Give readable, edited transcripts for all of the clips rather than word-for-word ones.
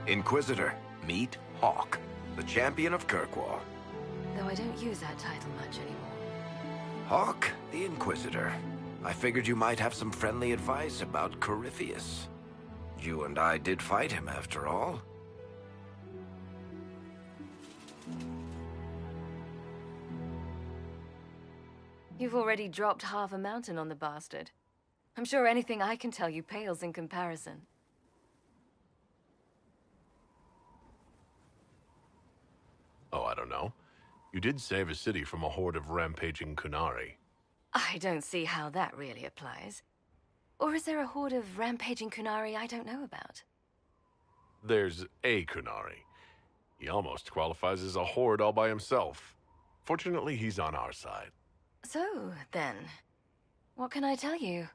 Inquisitor, meet Hawk, the champion of Kirkwall. Though I don't use that title much anymore. Hawk, the Inquisitor. I figured you might have some friendly advice about Corypheus. You and I did fight him, after all. You've already dropped half a mountain on the bastard. I'm sure anything I can tell you pales in comparison. Oh, I don't know. You did save a city from a horde of rampaging Kunari. I don't see how that really applies. Or is there a horde of rampaging Kunari I don't know about? There's a Kunari. He almost qualifies as a horde all by himself. Fortunately, he's on our side. So, then, what can I tell you?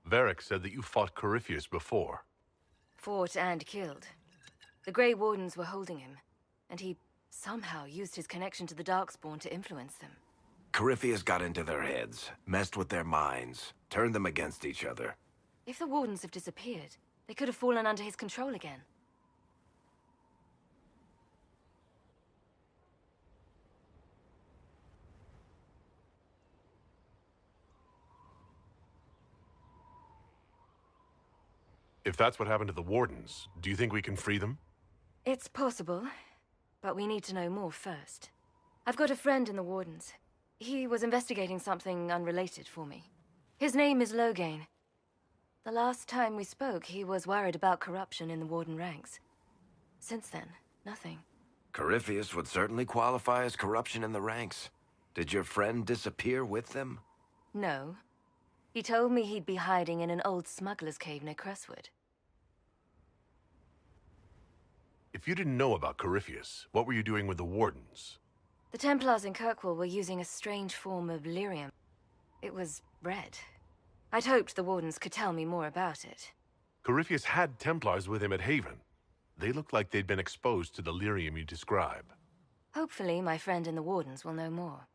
Varric said that you fought Corypheus before. Fought and killed. The Grey Wardens were holding him, and he somehow used his connection to the Darkspawn to influence them. Corypheus got into their heads, messed with their minds, turned them against each other. If the Wardens have disappeared, they could have fallen under his control again. If that's what happened to the Wardens, do you think we can free them? It's possible, but we need to know more first. I've got a friend in the Wardens. He was investigating something unrelated for me. His name is Loghain. The last time we spoke, he was worried about corruption in the Warden ranks. Since then, nothing. Corypheus would certainly qualify as corruption in the ranks. Did your friend disappear with them? No. He told me he'd be hiding in an old smuggler's cave near Crestwood. If you didn't know about Corypheus, what were you doing with the Wardens? The Templars in Kirkwall were using a strange form of lyrium. It was red. I'd hoped the Wardens could tell me more about it. Corypheus had Templars with him at Haven. They looked like they'd been exposed to the lyrium you describe. Hopefully, my friend in the Wardens will know more.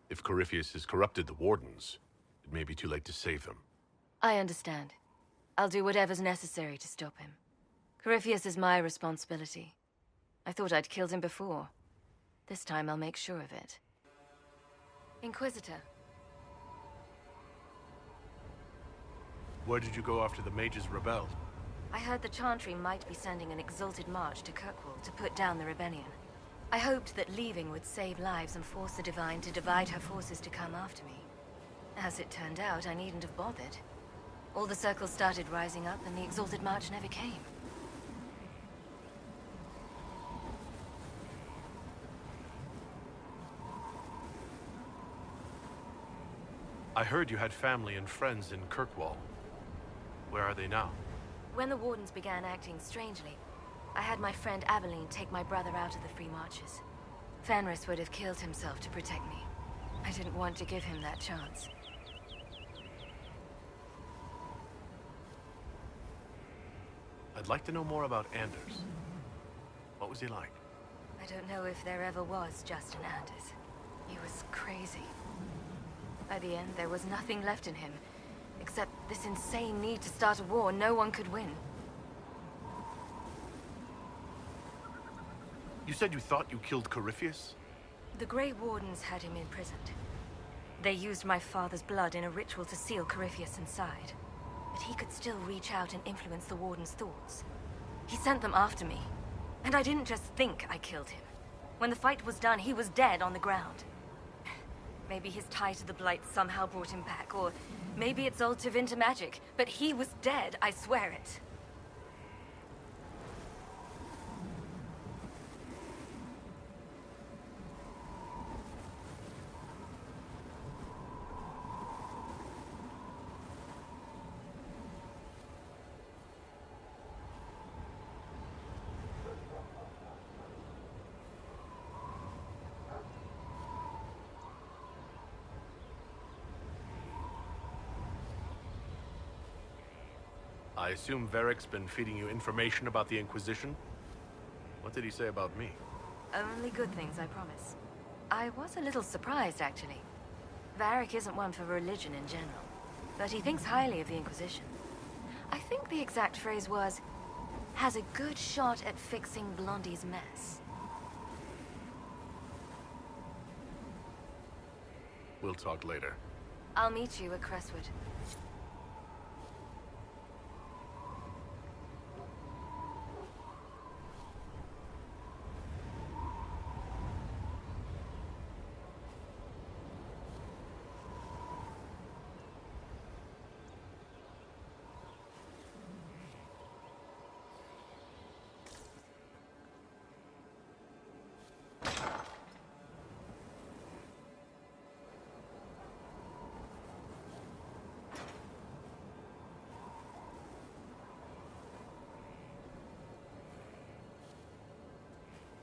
If Corypheus has corrupted the Wardens, it may be too late to save them. I understand. I'll do whatever's necessary to stop him. Corypheus is my responsibility. I thought I'd killed him before. This time I'll make sure of it. Inquisitor. Where did you go after the mages rebelled? I heard the Chantry might be sending an exalted march to Kirkwall to put down the rebellion. I hoped that leaving would save lives and force the Divine to divide her forces to come after me. As it turned out, I needn't have bothered. All the circles started rising up, and the exalted march never came. I heard you had family and friends in Kirkwall. Where are they now? When the Wardens began acting strangely, I had my friend Aveline take my brother out of the Free Marches. Fenris would have killed himself to protect me. I didn't want to give him that chance. I'd like to know more about Anders. What was he like? I don't know if there ever was just an Anders. He was crazy. By the end, there was nothing left in him, except this insane need to start a war no one could win. You said you thought you killed Corypheus? The Grey Wardens had him imprisoned. They used my father's blood in a ritual to seal Corypheus inside. But he could still reach out and influence the Warden's thoughts. He sent them after me. And I didn't just think I killed him. When the fight was done, he was dead on the ground. Maybe his tie to the Blight somehow brought him back, or maybe it's all Tevinter magic, but he was dead, I swear it. I assume Varric's been feeding you information about the Inquisition? What did he say about me? Only good things, I promise. I was a little surprised, actually. Varric isn't one for religion in general. But he thinks highly of the Inquisition. I think the exact phrase was, has a good shot at fixing Blondie's mess. We'll talk later. I'll meet you at Crestwood.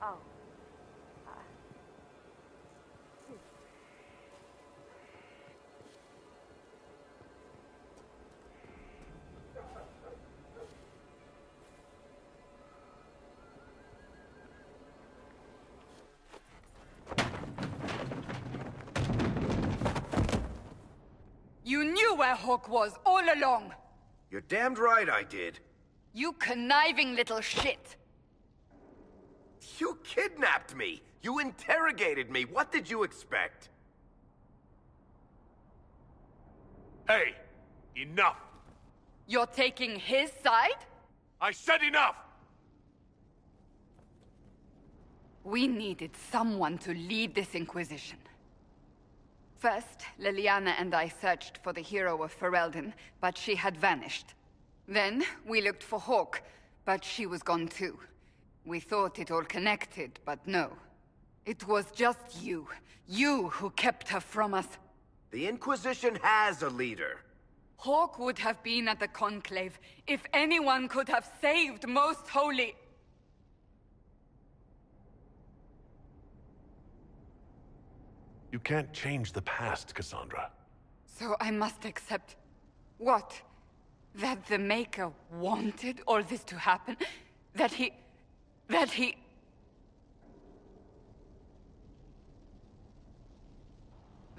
Oh. You knew where Hawk was all along! You're damned right I did. You conniving little shit! You kidnapped me! You interrogated me! What did you expect? Hey! Enough! You're taking his side? I said enough! We needed someone to lead this Inquisition. First, Liliana and I searched for the hero of Ferelden, but she had vanished. Then, we looked for Hawk, but she was gone too. We thought it all connected, but no. It was just you. You who kept her from us. The Inquisition has a leader. Hawk would have been at the Conclave if anyone could have saved Most Holy... You can't change the past, Cassandra. So I must accept... what? That the Maker wanted all this to happen? That he...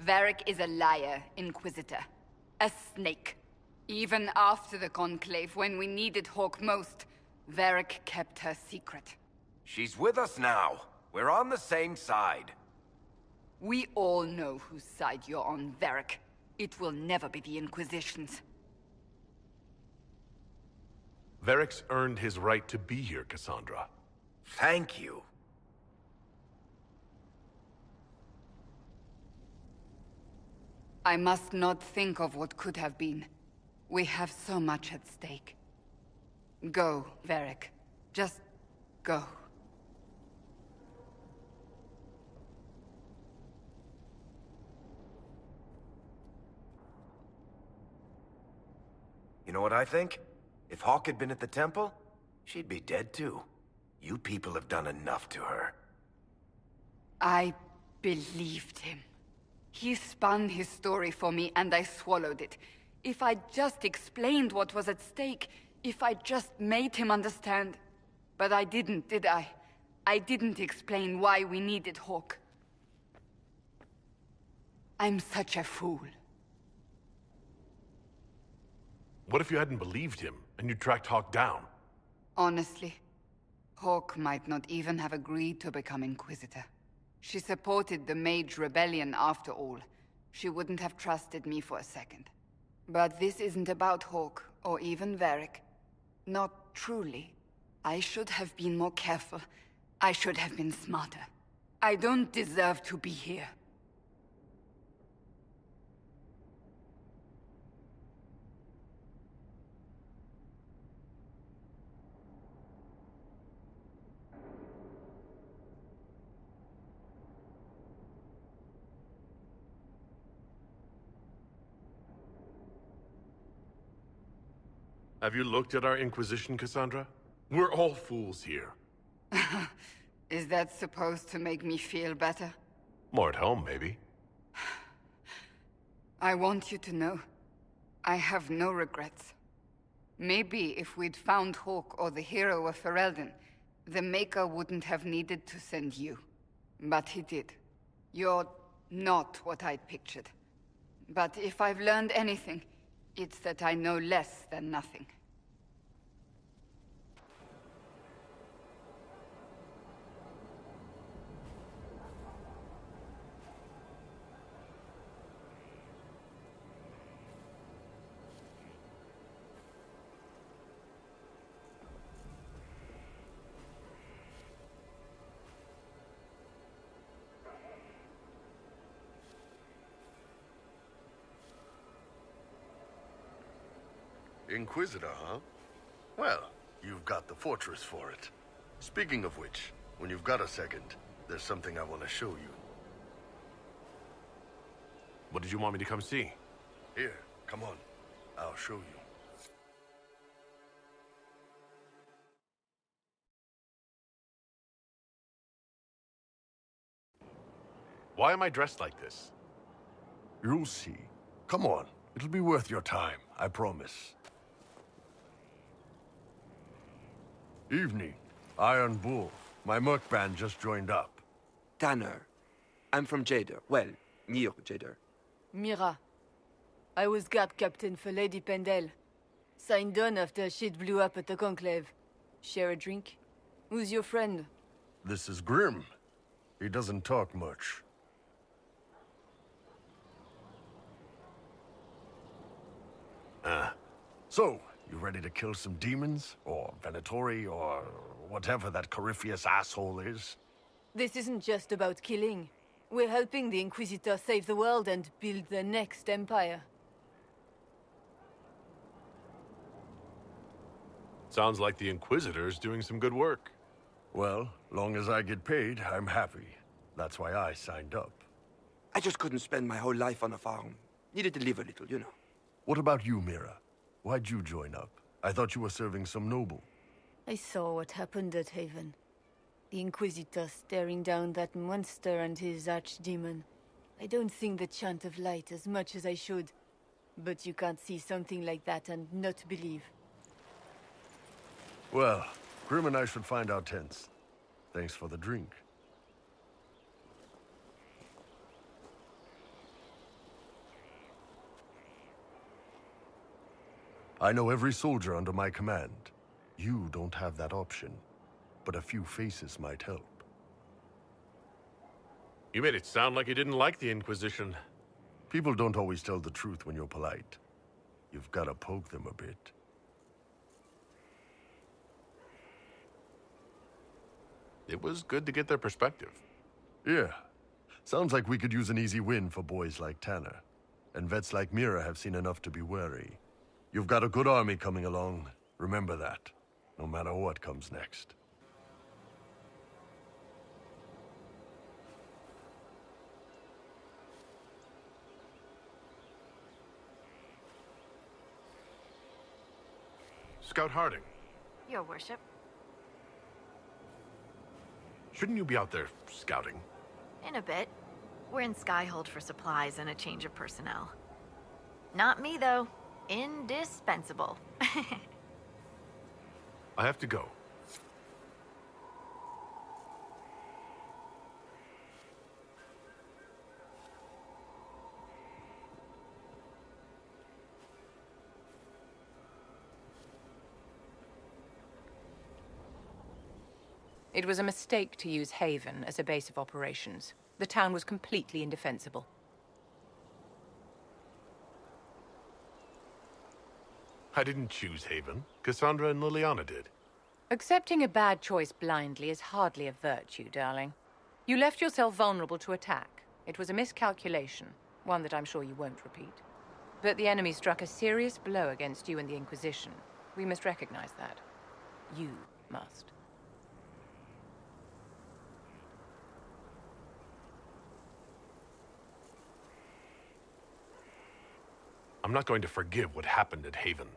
Varric is a liar, Inquisitor. A snake. Even after the Conclave, when we needed Hawk most, Varric kept her secret. She's with us now. We're on the same side. We all know whose side you're on, Varric. It will never be the Inquisition's. Varric's earned his right to be here, Cassandra. Thank you. I must not think of what could have been. We have so much at stake. Go, Varric. Just go. You know what I think? If Hawk had been at the temple, she'd be dead too. You people have done enough to her. I believed him. He spun his story for me, and I swallowed it. If I just explained what was at stake, if I just made him understand... But I didn't, did I? I didn't explain why we needed Hawk. I'm such a fool. What if you hadn't believed him, and you tracked Hawk down? Honestly, Hawk might not even have agreed to become Inquisitor. She supported the Mage Rebellion after all. She wouldn't have trusted me for a second. But this isn't about Hawk, or even Varric. Not truly. I should have been more careful. I should have been smarter. I don't deserve to be here. Have you looked at our Inquisition, Cassandra? We're all fools here. Is that supposed to make me feel better? More at home, maybe. I want you to know, I have no regrets. Maybe if we'd found Hawk or the hero of Ferelden, the Maker wouldn't have needed to send you. But he did. You're not what I'd pictured. But if I've learned anything, It's that I know less than nothing. Inquisitor, huh? Well, you've got the fortress for it. Speaking of which, when you've got a second, there's something I want to show you. What did you want me to come see? Here, come on. I'll show you. Why am I dressed like this? You'll see. Come on. It'll be worth your time, I promise. Evening. Iron Bull. My merc band just joined up. Tanner. I'm from Jader. Well, near Jader. Mira. I was guard captain for Lady Pendel. Signed on after shit blew up at the Conclave. Share a drink? Who's your friend? This is Grim. He doesn't talk much. So, you ready to kill some demons? Or Venatori, or whatever that Corypheus asshole is? This isn't just about killing. We're helping the Inquisitor save the world and build the next empire. Sounds like the Inquisitor's doing some good work. Well, long as I get paid, I'm happy. That's why I signed up. I just couldn't spend my whole life on a farm. Needed to live a little, you know. What about you, Mira? Why'd you join up? I thought you were serving some noble. I saw what happened at Haven. The Inquisitor staring down that monster and his archdemon. I don't sing the chant of light as much as I should. But you can't see something like that and not believe. Well, Grim and I should find our tents. Thanks for the drink. I know every soldier under my command. You don't have that option, but a few faces might help. You made it sound like you didn't like the Inquisition. People don't always tell the truth when you're polite. You've got to poke them a bit. It was good to get their perspective. Yeah. Sounds like we could use an easy win for boys like Tanner. And vets like Mira have seen enough to be wary. You've got a good army coming along. Remember that, no matter what comes next. Scout Harding, Your worship. shouldn't you be out there scouting? In a bit. We're in Skyhold for supplies and a change of personnel. Not me, though. Indispensable. I have to go. It was a mistake to use Haven as a base of operations. The town was completely indefensible. I didn't choose Haven. Cassandra and Liliana did. Accepting a bad choice blindly is hardly a virtue, darling. You left yourself vulnerable to attack. It was a miscalculation, one that I'm sure you won't repeat. But the enemy struck a serious blow against you and the Inquisition. We must recognize that. You must. I'm not going to forgive what happened at Haven.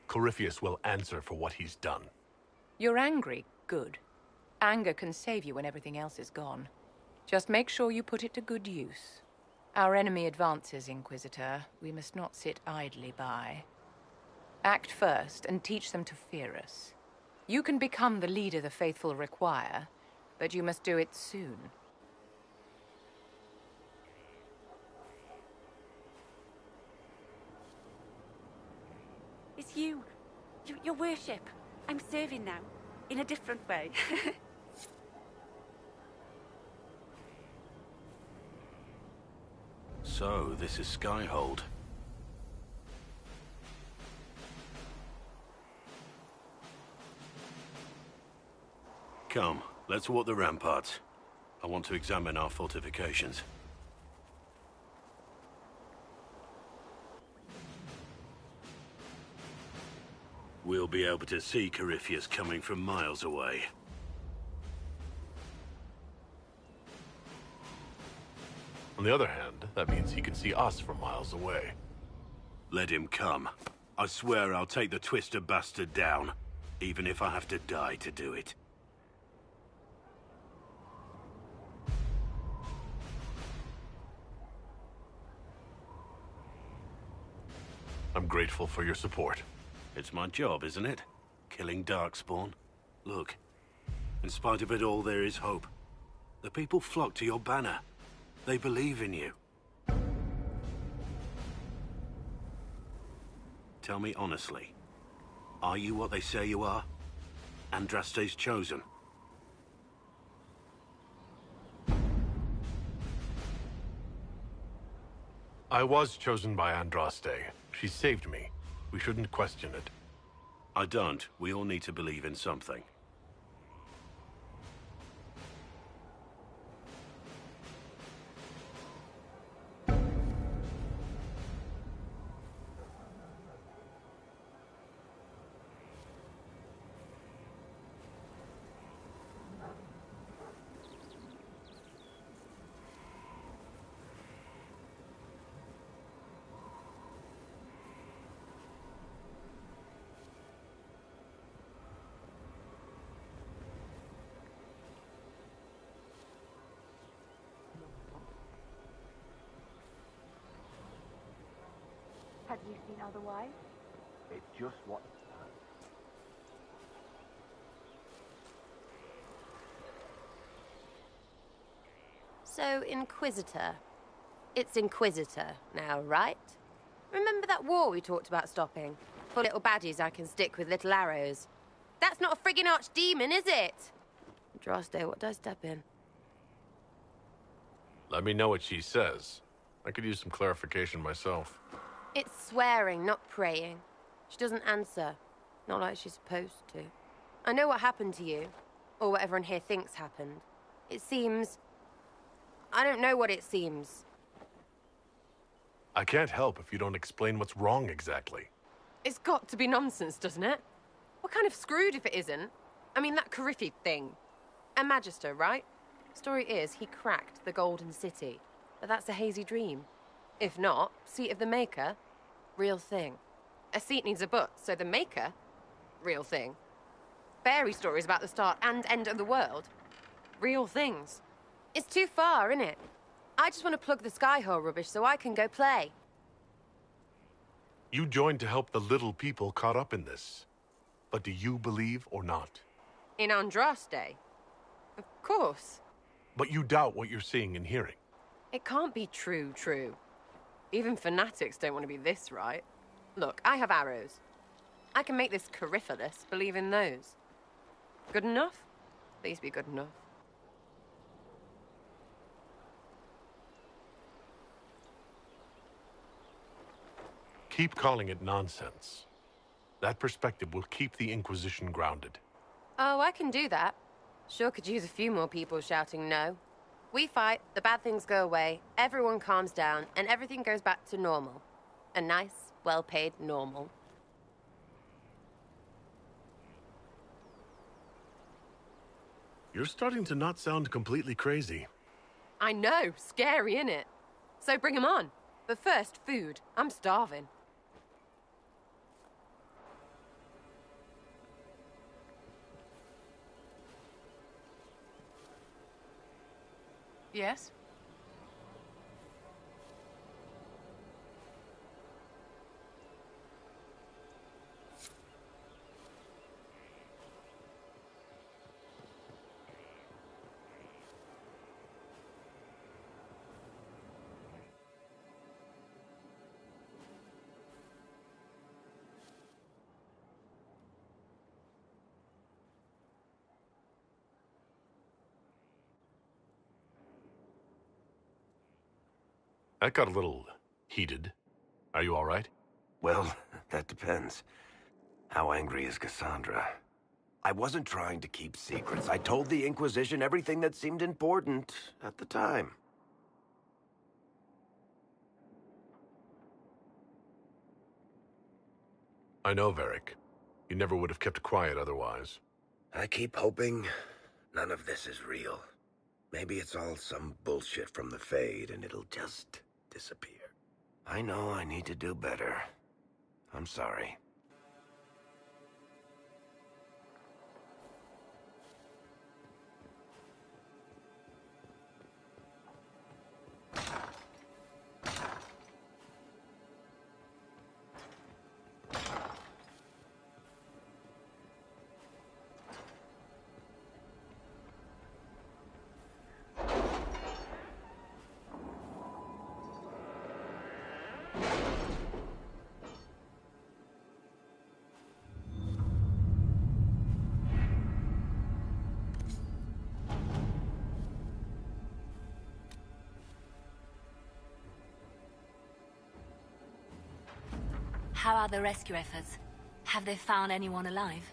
Corypheus will answer for what he's done. You're angry. Good. Anger can save you when everything else is gone. Just make sure you put it to good use. Our enemy advances, Inquisitor. We must not sit idly by. Act first and teach them to fear us. You can become the leader the faithful require, but you must do it soon. it's you. Your worship. I'm serving now. In a different way. So, this is Skyhold. Come, let's walk the ramparts. I want to examine our fortifications. We'll be able to see Corypheus coming from miles away. On the other hand, that means he can see us from miles away. Let him come. I swear I'll take the twister bastard down, even if I have to die to do it. I'm grateful for your support. It's my job, isn't it? Killing Darkspawn. Look, in spite of it all, there is hope. The people flock to your banner. They believe in you. Tell me honestly, are you what they say you are? Andraste's chosen? I was chosen by Andraste. She saved me. We shouldn't question it. I don't. We all need to believe in something. Have you seen otherwise? It's just what... So, Inquisitor. It's Inquisitor now, right? Remember that war we talked about stopping? For little baddies I can stick with little arrows. That's not a friggin' archdemon, is it? Andraste, what did I step in? Let me know what she says. I could use some clarification myself. It's swearing, not praying. She doesn't answer. Not like she's supposed to. I know what happened to you. Or what everyone here thinks happened. It seems... I don't know what it seems. I can't help if you don't explain what's wrong exactly. It's got to be nonsense, doesn't it? We're kind of screwed if it isn't. I mean, that Corypheus thing. A Magister, right? Story is, he cracked the Golden City. But that's a hazy dream. If not, Seat of the Maker, real thing. A seat needs a butt, so the Maker, real thing. Fairy stories about the start and end of the world, real things. It's too far, innit? I just want to plug the Skyhole rubbish so I can go play. You joined to help the little people caught up in this. But do you believe or not? In Andraste? Of course. But you doubt what you're seeing and hearing. It can't be true. Even fanatics don't want to be this right. Look, I have arrows. I can make this Corypheus believe in those. Good enough? Please be good enough. Keep calling it nonsense. That perspective will keep the Inquisition grounded. Oh, I can do that. Sure could use a few more people shouting no. We fight, the bad things go away, everyone calms down, and everything goes back to normal. A nice, well-paid normal. You're starting to not sound completely crazy. I know, scary, innit? So bring 'em on. But first, food. I'm starving. Yes? That got a little heated. Are you all right? Well, that depends. How angry is Cassandra? I wasn't trying to keep secrets. I told the Inquisition everything that seemed important at the time. I know, Varric. You never would have kept quiet otherwise. I keep hoping none of this is real. Maybe it's all some bullshit from the Fade and it'll just disappear. I know I need to do better. I'm sorry. How are the rescue efforts? Have they found anyone alive?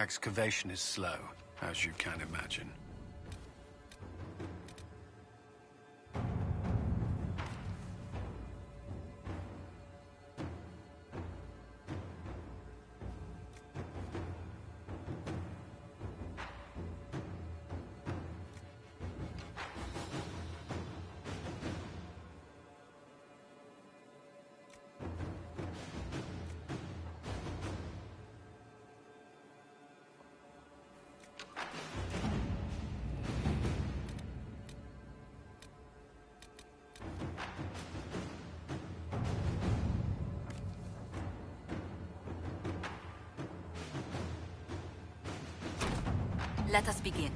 Excavation is slow, as you can imagine. Let us begin.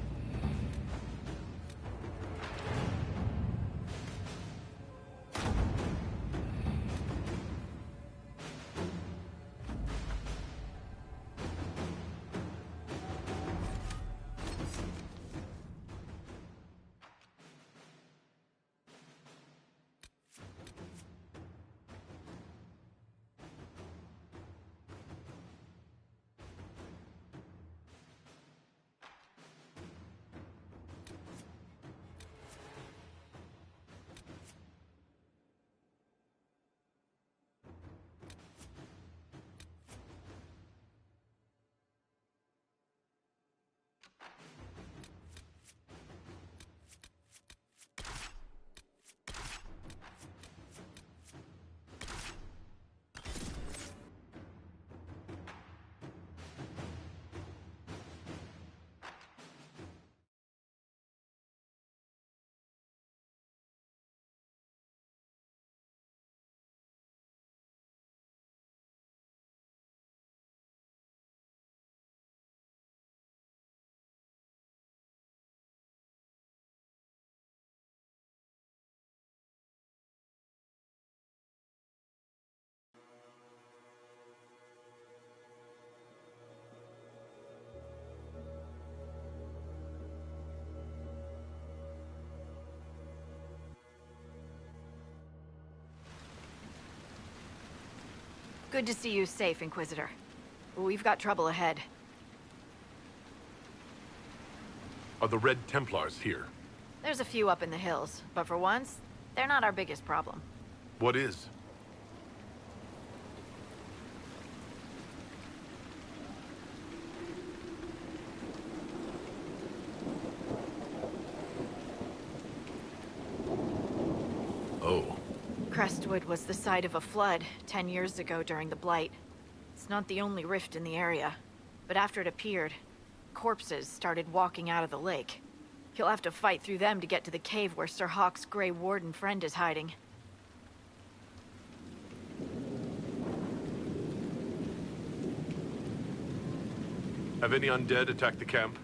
Good to see you safe, Inquisitor. We've got trouble ahead. Are the Red Templars here? There's a few up in the hills, but for once, they're not our biggest problem. What is? Oh. Crestwood was the site of a flood 10 years ago during the Blight. It's not the only rift in the area, but after it appeared, corpses started walking out of the lake. You'll have to fight through them to get to the cave where Sir Hawke's Grey Warden friend is hiding. Have any undead attacked the camp?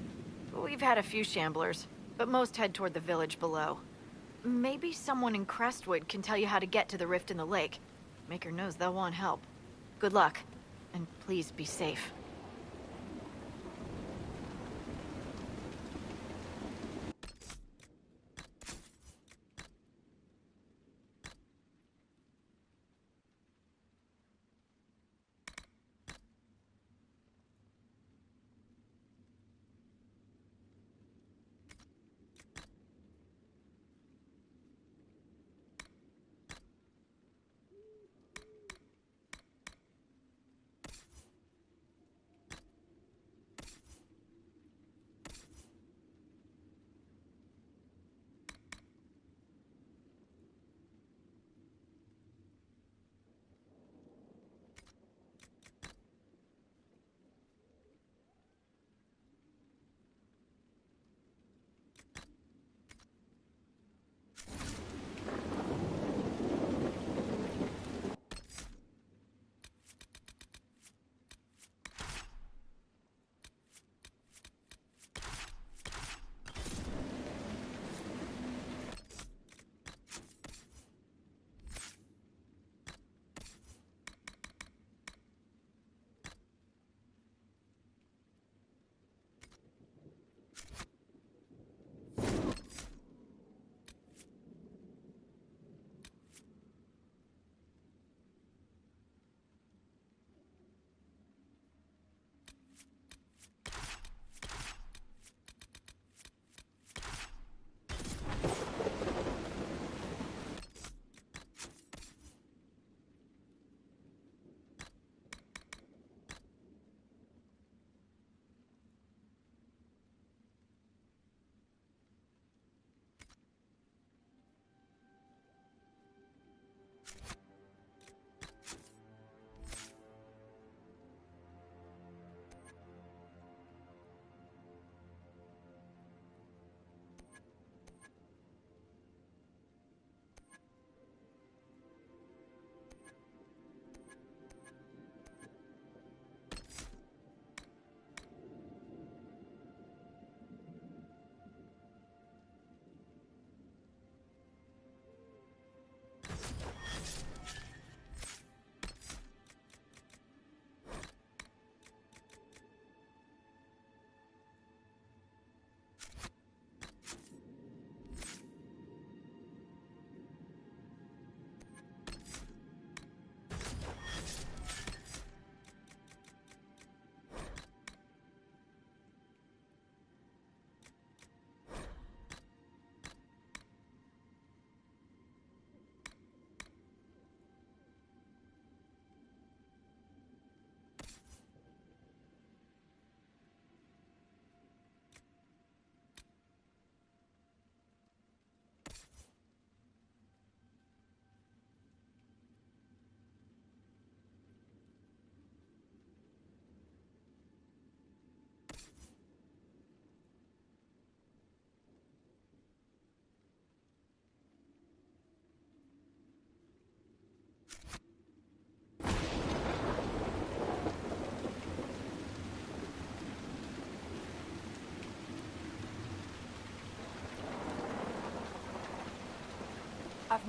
We've had a few shamblers, but most head toward the village below. Maybe someone in Crestwood can tell you how to get to the rift in the lake. Maker knows they'll want help. Good luck, and please be safe.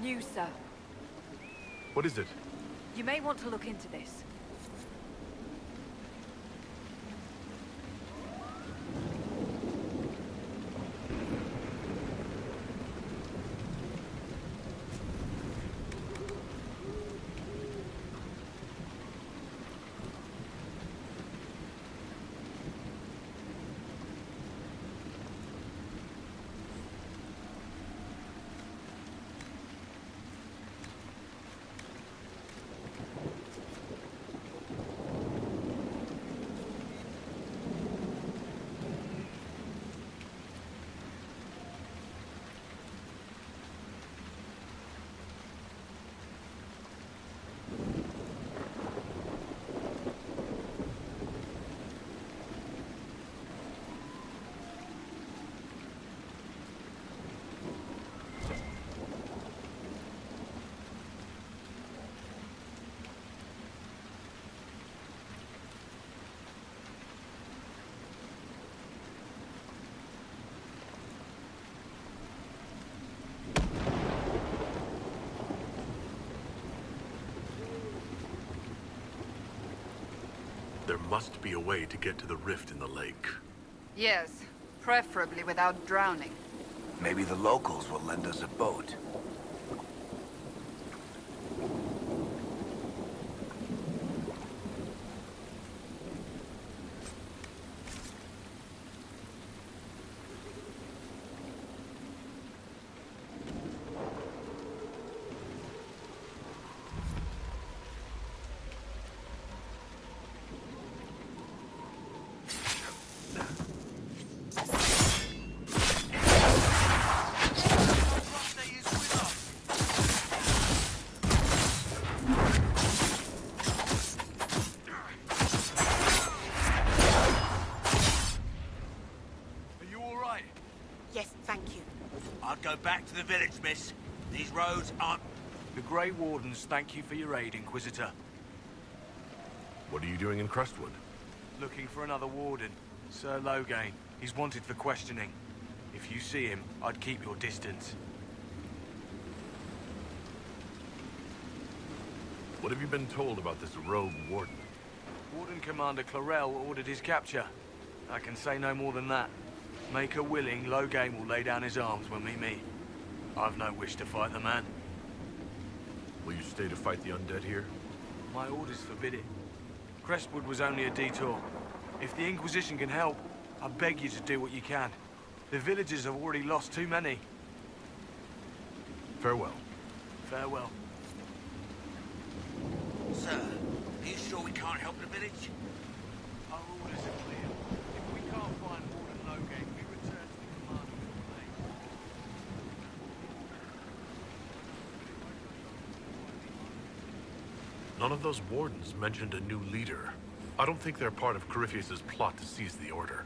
News, sir. What is it? You may want to look into this. There must be a way to get to the rift in the lake. Yes, preferably without drowning. Maybe the locals will lend us a boat. Go back to the village, miss. These roads aren't... The Grey Wardens thank you for your aid, Inquisitor. What are you doing in Crestwood? Looking for another warden. Sir Loghain. He's wanted for questioning. If you see him, I'd keep your distance. What have you been told about this rogue warden? Warden Commander Clarel ordered his capture. I can say no more than that. Make her willing, Loghain will lay down his arms when we meet. I've no wish to fight the man. Will you stay to fight the undead here? My orders forbid it. Crestwood was only a detour. If the Inquisition can help, I beg you to do what you can. The villagers have already lost too many. Farewell. Farewell. Sir, are you sure we can't help the village? Our orders are clear. If we can't find Warden Loghain, we return to the commander with the maid. None of those wardens mentioned a new leader. I don't think they're part of Corypheus's plot to seize the Order.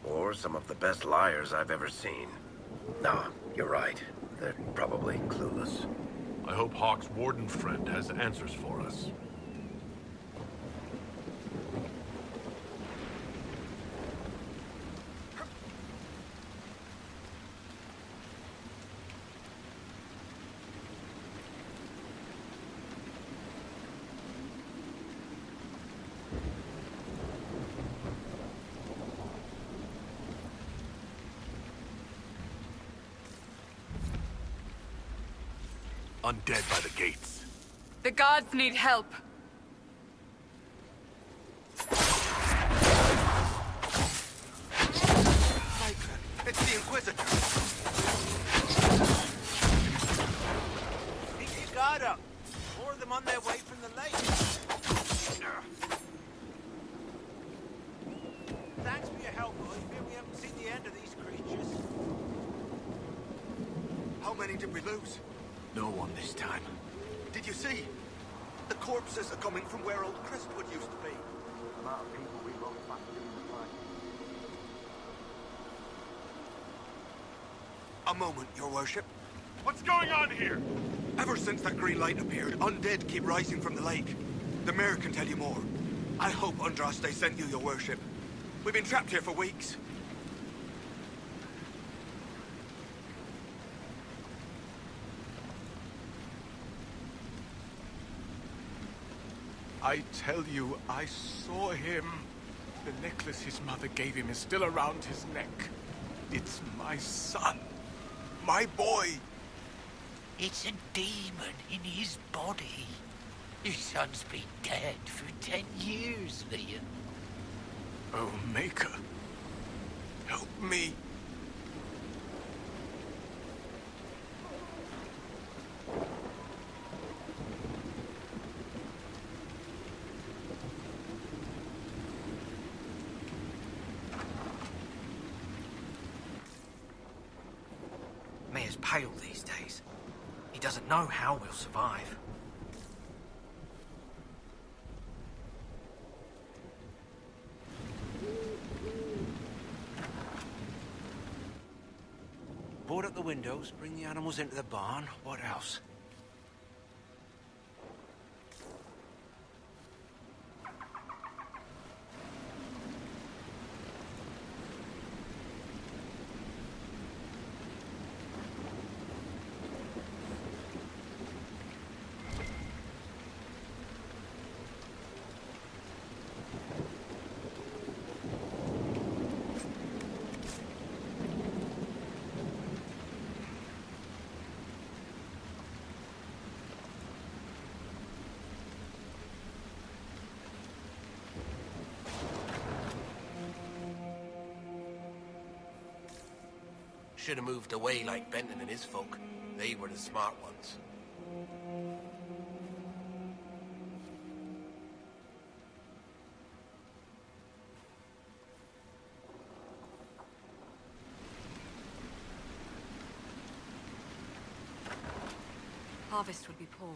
Or some of the best liars I've ever seen. No, you're right. They're probably clueless. I hope Hawk's warden friend has answers for us. Undead by the gates. The guards need help. It's the Inquisitor. Keep your guard up. More of them on their way from the lake. Thanks for your help, but I fear we haven't seen the end of these creatures. How many did we lose? No one this time. Did you see? The corpses are coming from where old Crestwood used to be. The amount of people we lost back during the fight. A moment, your worship. What's going on here? Ever since that green light appeared, undead keep rising from the lake. The mayor can tell you more. I hope Andraste sent you, your worship. We've been trapped here for weeks. I tell you, I saw him. The necklace his mother gave him is still around his neck. It's my son. My boy. It's a demon in his body. Your son's been dead for 10 years, Liam. Oh, Maker. Help me. Mayor's pale these days. He doesn't know how we'll survive. Board up the windows, bring the animals into the barn. What else? Should have moved away like Benton and his folk. They were the smart ones. Harvest will be poor.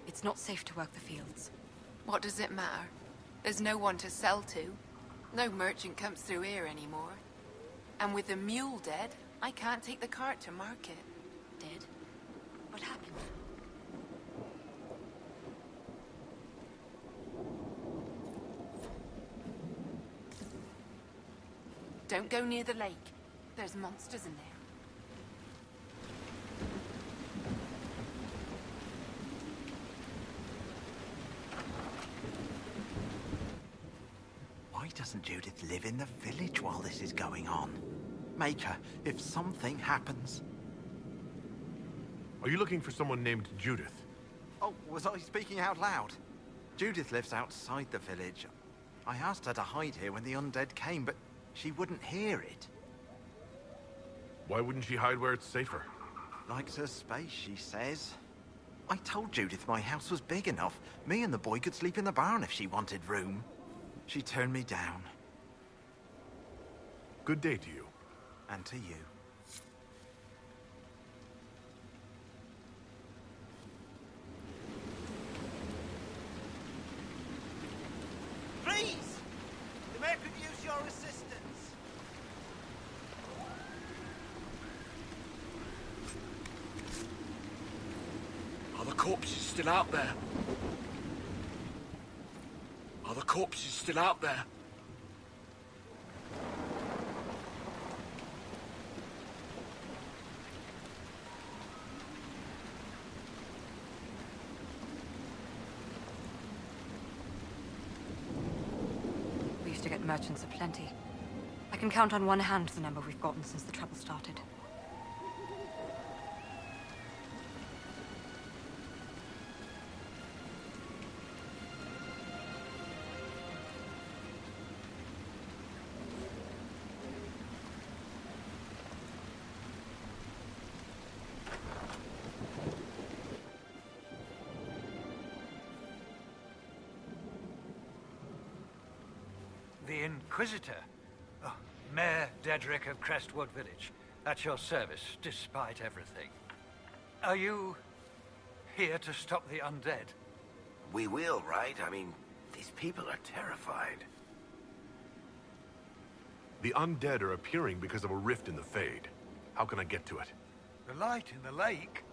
It's not safe to work the fields. What does it matter? There's no one to sell to. No merchant comes through here anymore. And with the mule dead, I can't take the cart to market. Dead? What happened? Don't go near the lake. There's monsters in there. Why doesn't Judith live in the village while this is going on? Maker, if something happens... Are you looking for someone named Judith? Oh, was I speaking out loud? Judith lives outside the village. I asked her to hide here when the undead came, but she wouldn't hear it. Why wouldn't she hide where it's safer? Likes her space, she says. I told Judith my house was big enough. Me and the boy could sleep in the barn if she wanted room. She turned me down. Good day to you. And to you. Please! The mayor could use your assistance. Are the corpses still out there? Are the corpses still out there? We used to get merchants aplenty. I can count on one hand the number we've gotten since the trouble started. The Inquisitor? Oh, Mayor Dedrick of Crestwood Village. At your service, despite everything. Are you here to stop the undead? We will, right? I mean, these people are terrified. The undead are appearing because of a rift in the Fade. How can I get to it? The light in the lake?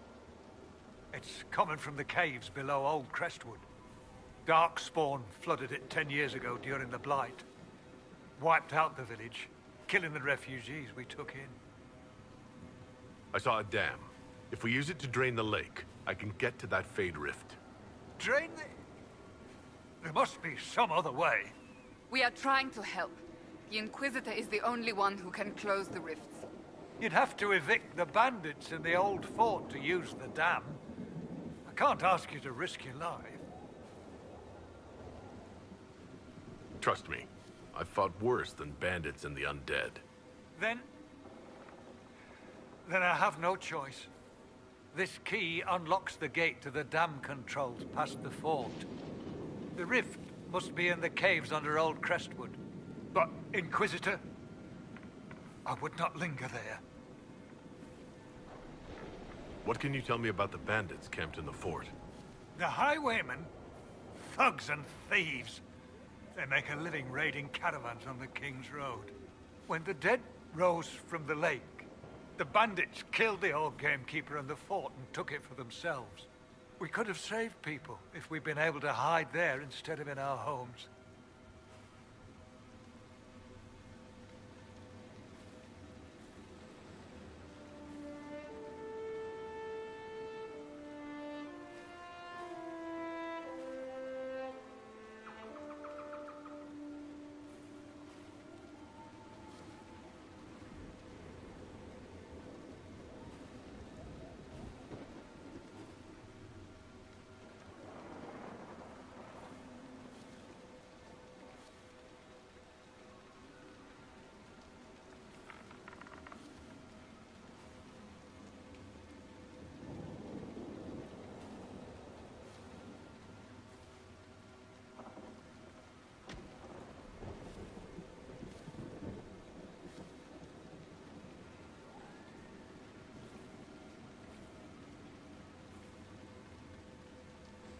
It's coming from the caves below Old Crestwood. Darkspawn flooded it 10 years ago during the Blight. Wiped out the village, killing the refugees we took in. I saw a dam. If we use it to drain the lake, I can get to that Fade rift. Drain the... There must be some other way. We are trying to help. The Inquisitor is the only one who can close the rifts. You'd have to evict the bandits in the old fort to use the dam. I can't ask you to risk your life. Trust me, I've fought worse than bandits and the undead. Then I have no choice. This key unlocks the gate to the dam controls past the fort. The rift must be in the caves under Old Crestwood. But, Inquisitor, I would not linger there. What can you tell me about the bandits camped in the fort? The highwaymen, thugs and thieves. They make a living raiding caravans on the King's Road. When the dead rose from the lake, the bandits killed the old gamekeeper and the fort and took it for themselves. We could have saved people if we'd been able to hide there instead of in our homes.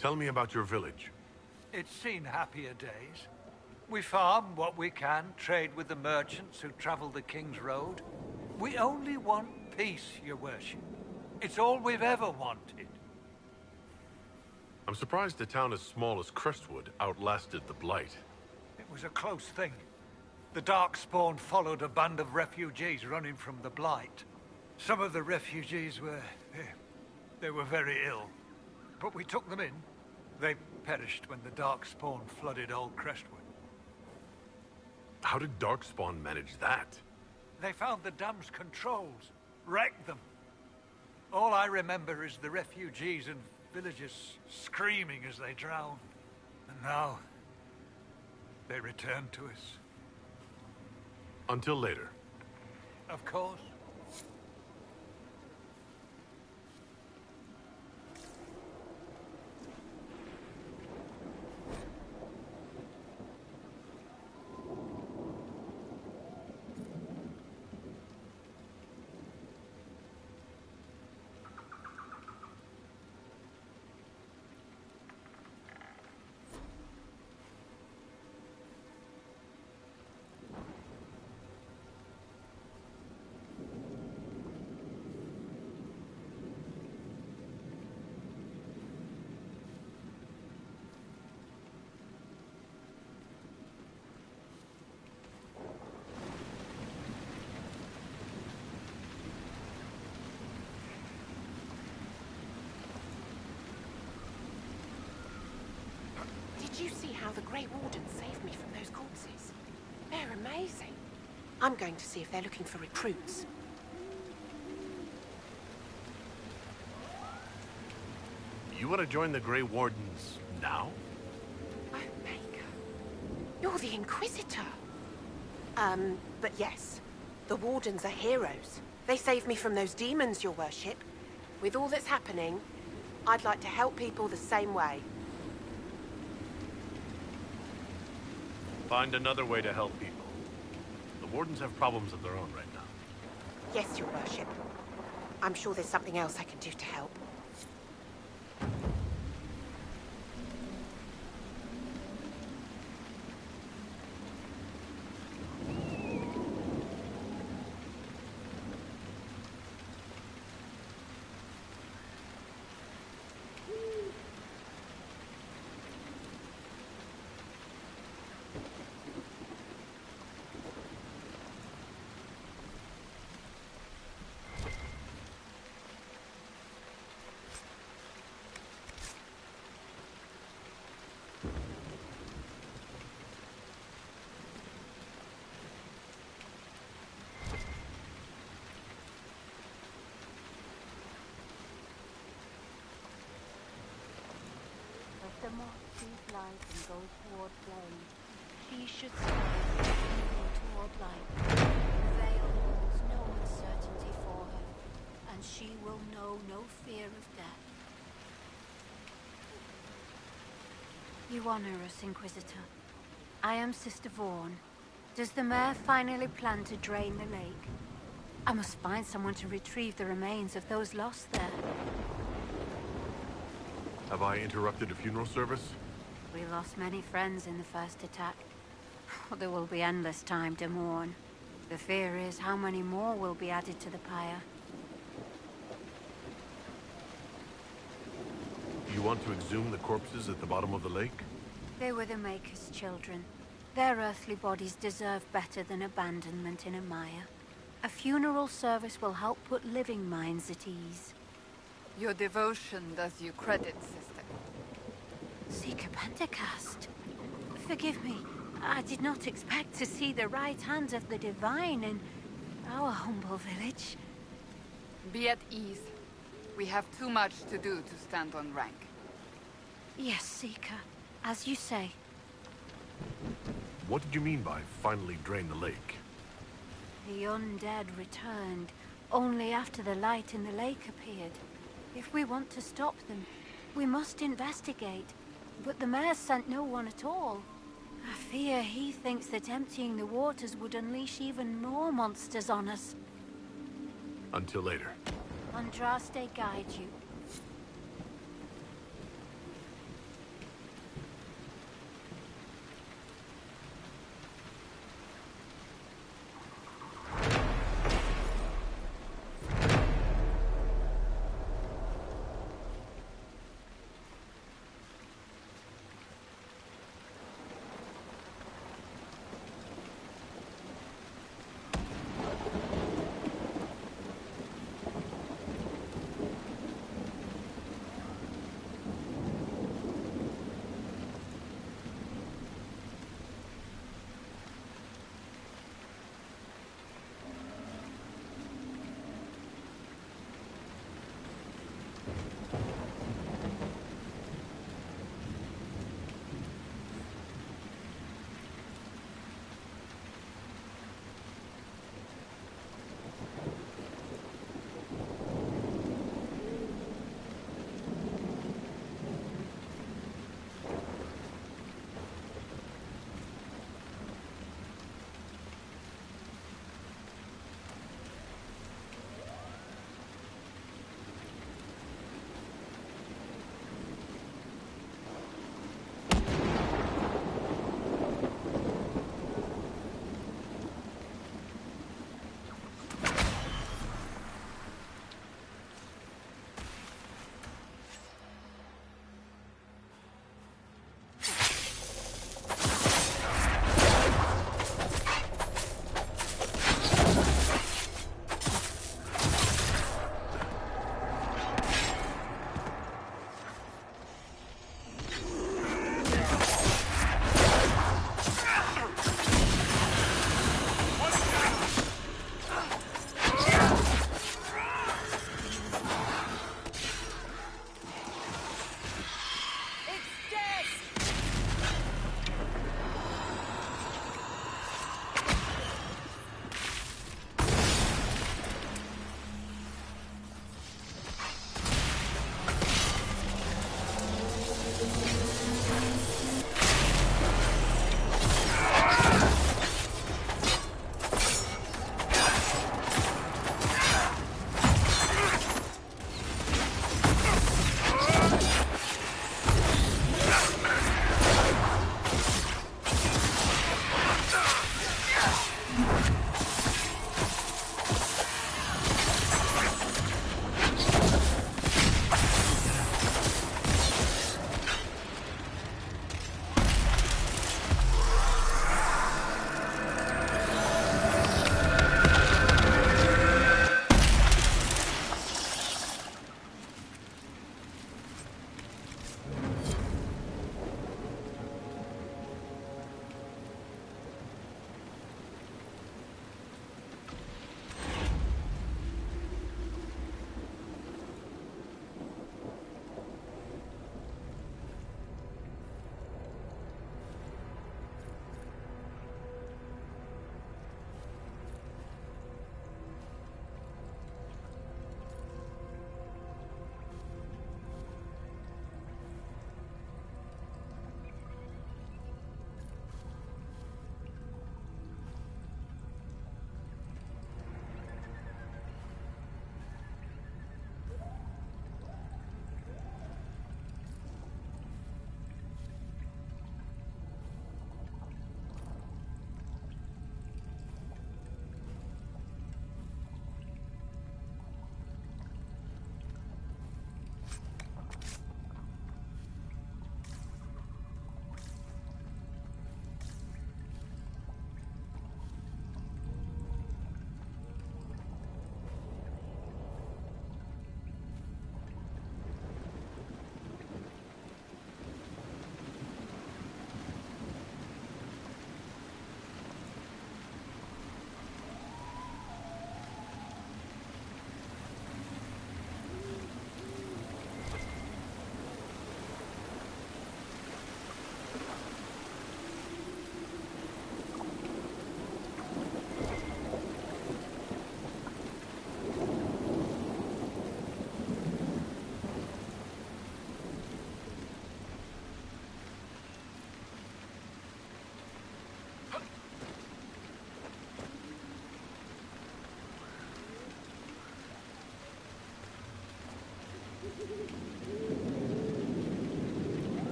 Tell me about your village. It's seen happier days. We farm what we can, trade with the merchants who travel the King's Road. We only want peace, your worship. It's all we've ever wanted. I'm surprised a town as small as Crestwood outlasted the Blight. It was a close thing. The Darkspawn followed a band of refugees running from the Blight. Some of the refugees were... they were very ill. But we took them in. They perished when the Darkspawn flooded Old Crestwood. How did Darkspawn manage that? They found the dam's controls, wrecked them. All I remember is the refugees and villagers screaming as they drowned. And now, they return to us. Until later. Of course. Did you see how the Grey Wardens saved me from those corpses? They're amazing. I'm going to see if they're looking for recruits. You want to join the Grey Wardens now? Oh, Maker. You're the Inquisitor. But yes. The Wardens are heroes. They saved me from those demons, your worship. With all that's happening, I'd like to help people the same way. Find another way to help people. The Wardens have problems of their own right now. Yes, your worship. I'm sure there's something else I can do to help. sees light and goes toward flame. She should strive and go toward light. The veil holds no uncertainty for her, and she will know no fear of death. You honor us, Inquisitor. I am Sister Vaughn. Does the mayor finally plan to drain the lake? I must find someone to retrieve the remains of those lost there. Have I interrupted a funeral service? We lost many friends in the first attack. There will be endless time to mourn. The fear is how many more will be added to the pyre. You want to exhume the corpses at the bottom of the lake? They were the Maker's children. Their earthly bodies deserve better than abandonment in a mire. A funeral service will help put living minds at ease. Your devotion does you credit, sister. Seeker Pentacast. Forgive me. I did not expect to see the right hand of the Divine in our humble village. Be at ease. We have too much to do to stand on rank. Yes, Seeker. As you say. What did you mean by finally drain the lake? The undead returned only after the light in the lake appeared. If we want to stop them, we must investigate. But the mayor sent no one at all. I fear he thinks that emptying the waters would unleash even more monsters on us. Until later. Andraste guide you.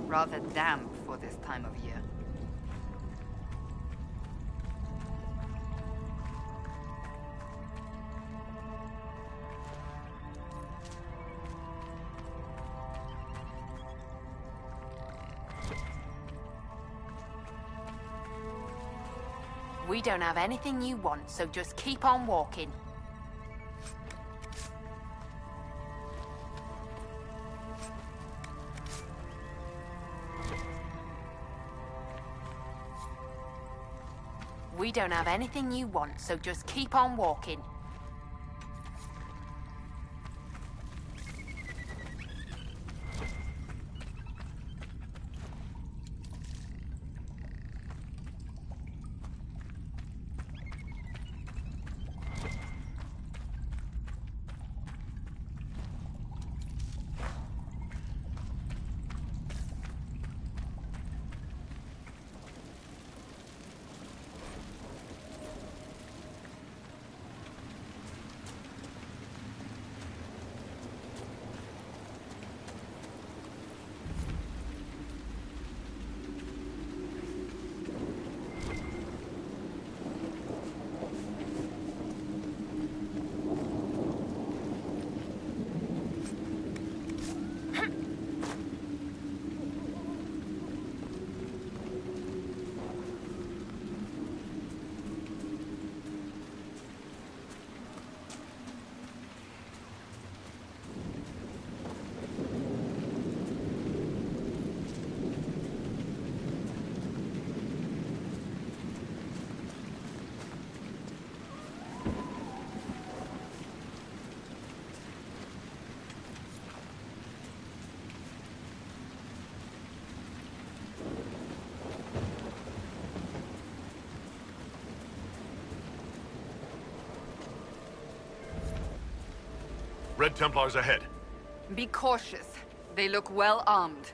Rather damp for this time of year. We don't have anything you want, so just keep on walking. We don't have anything you want, so just keep on walking. Red Templars ahead. Be cautious. They look well armed.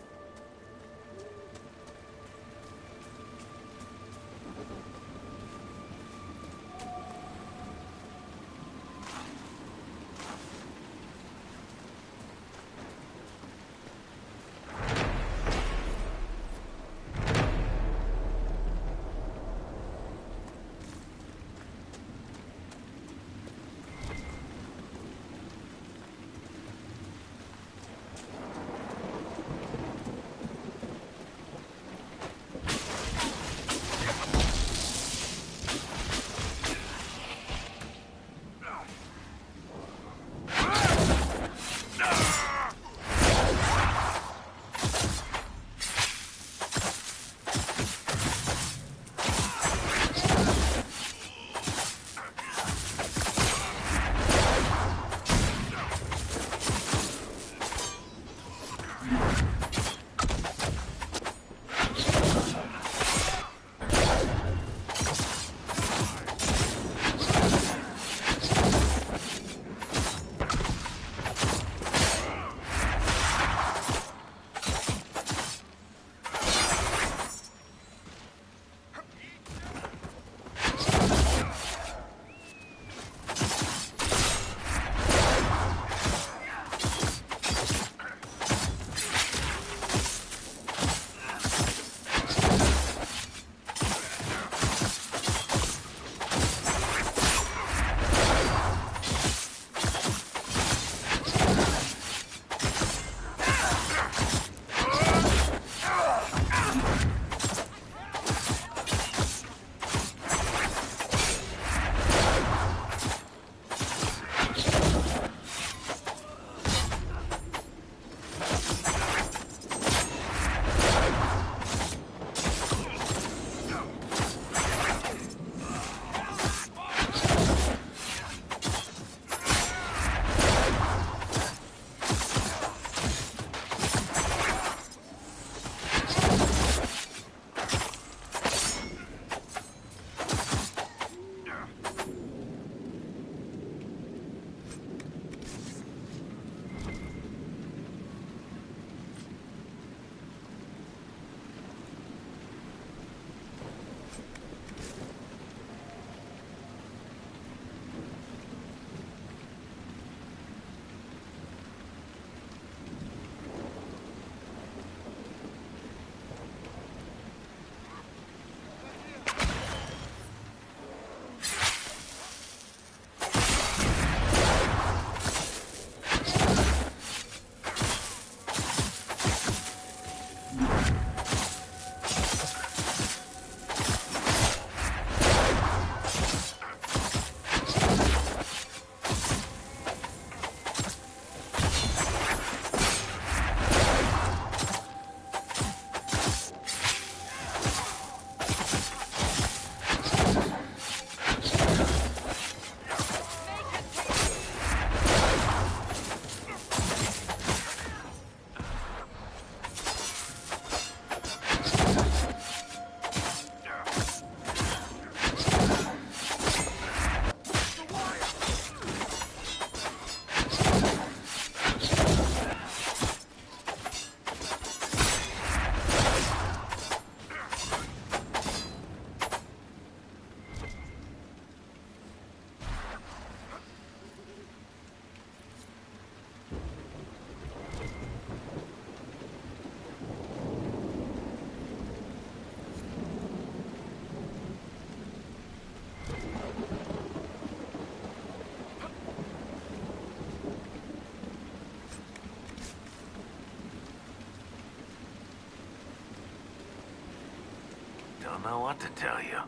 Don't know what to tell you.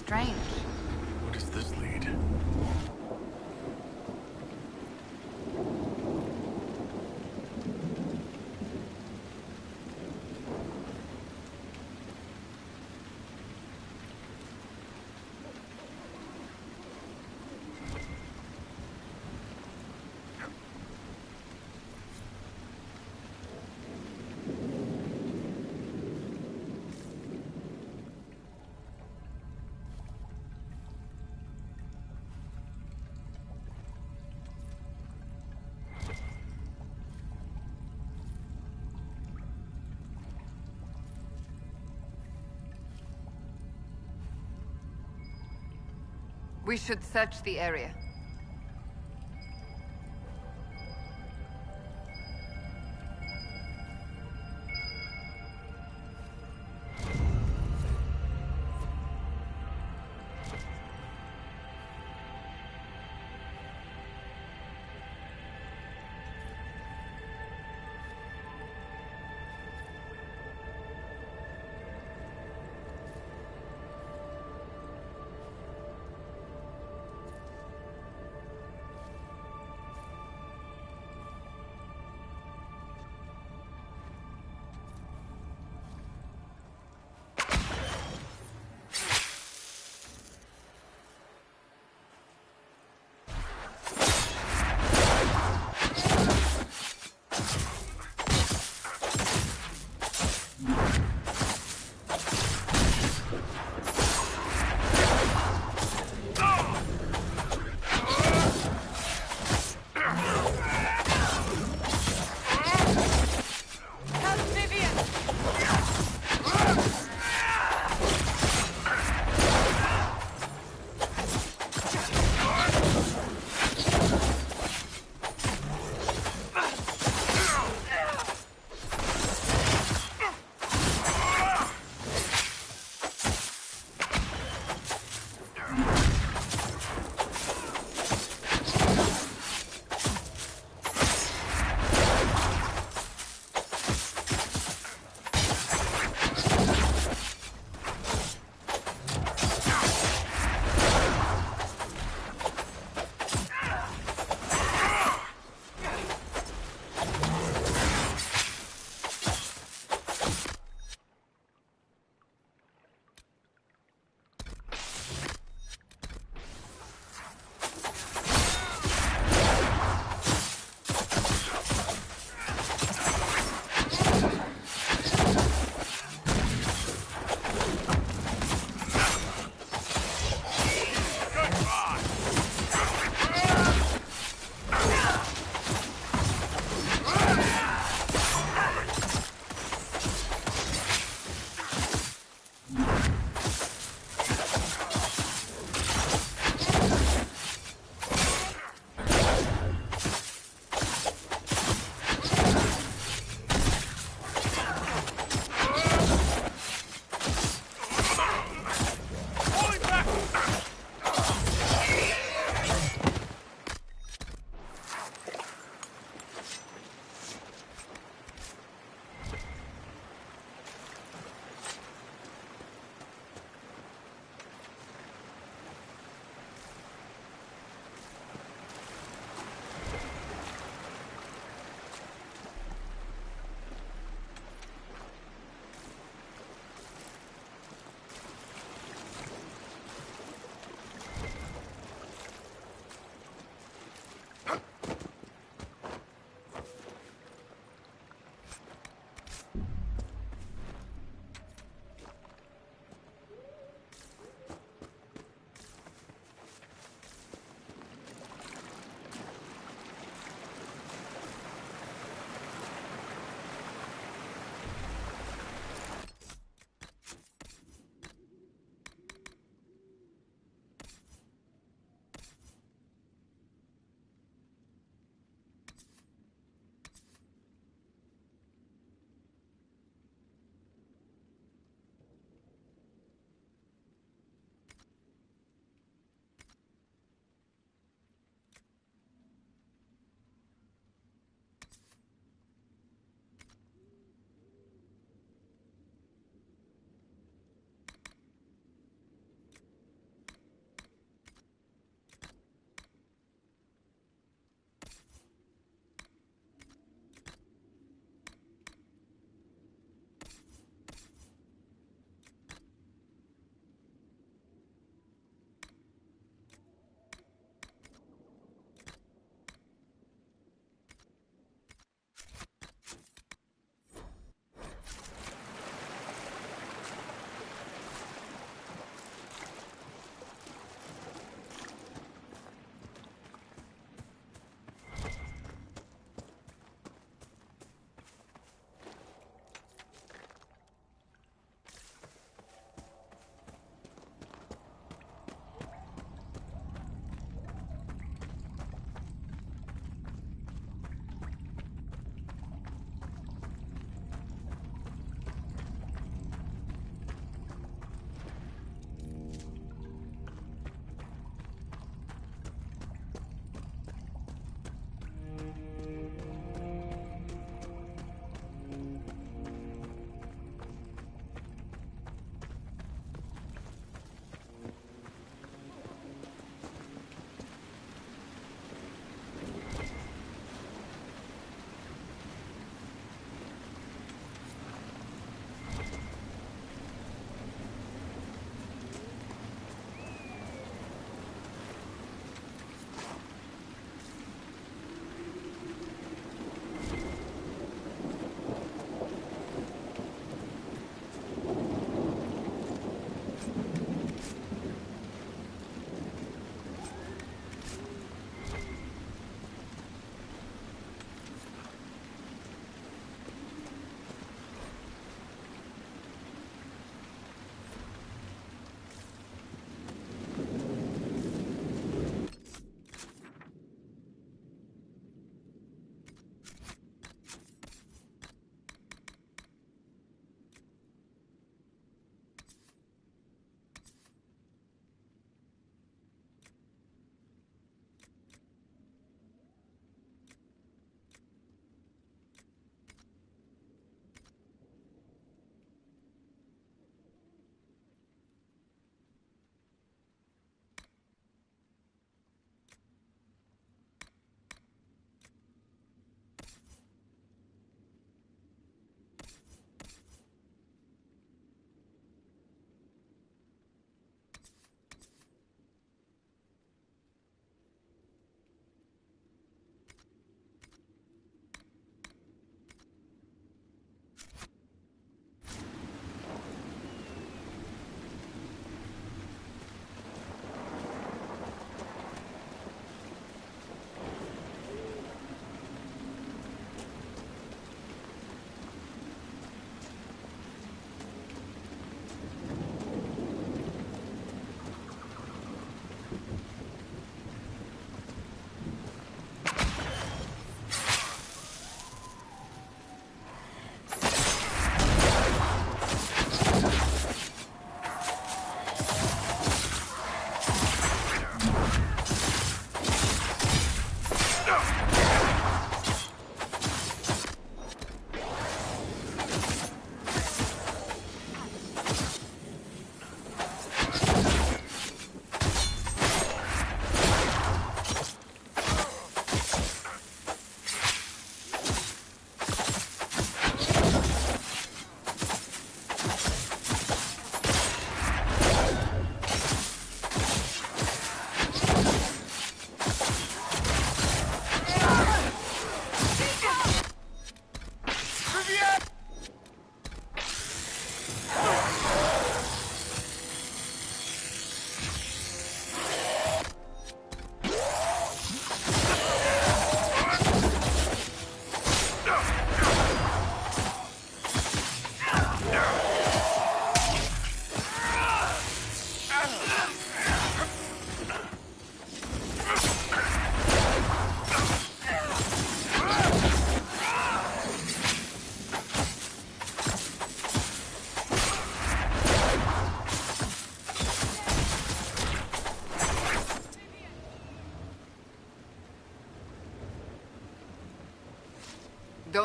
Strange. Where does this lead? We should search the area.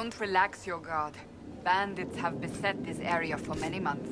Don't relax your guard. Bandits have beset this area for many months.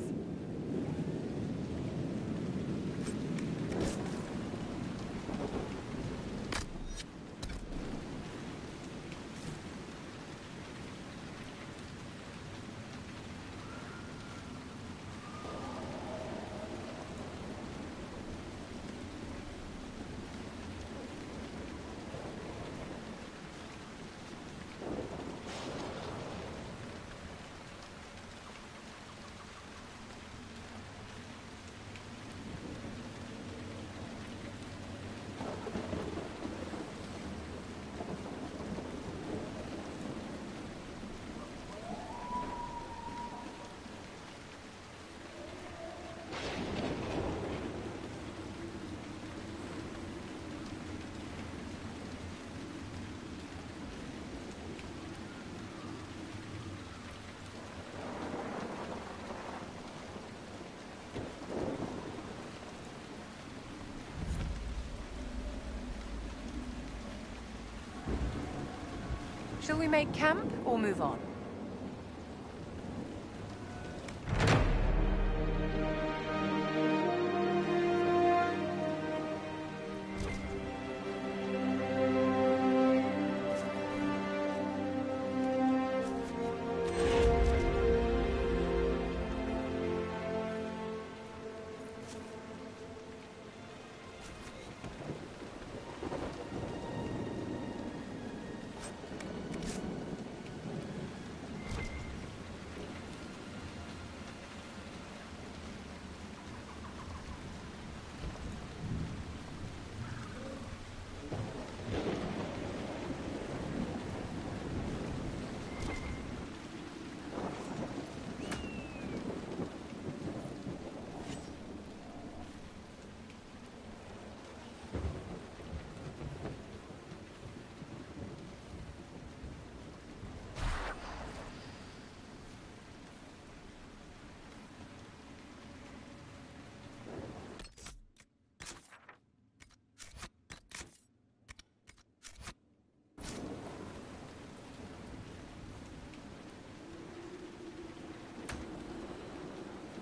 Shall we make camp or move on?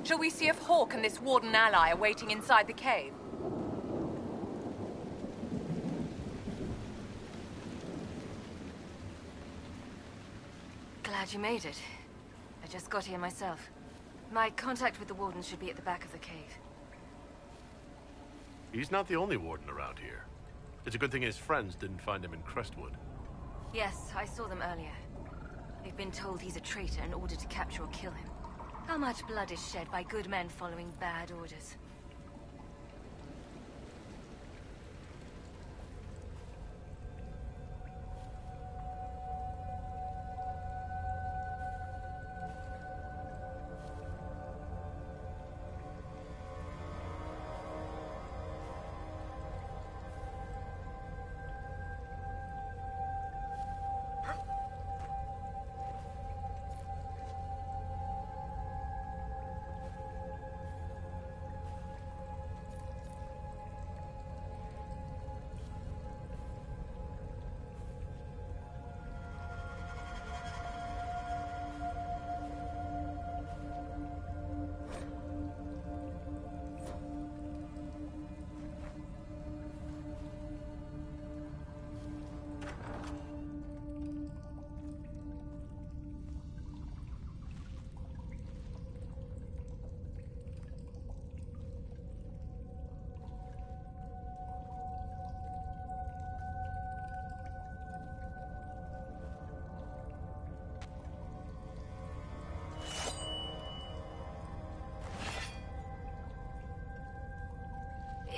Shall we see if Hawk and this Warden ally are waiting inside the cave? Glad you made it. I just got here myself. My contact with the Warden should be at the back of the cave. He's not the only Warden around here. It's a good thing his friends didn't find him in Crestwood. Yes, I saw them earlier. They've been told he's a traitor in order to capture or kill him. How much blood is shed by good men following bad orders?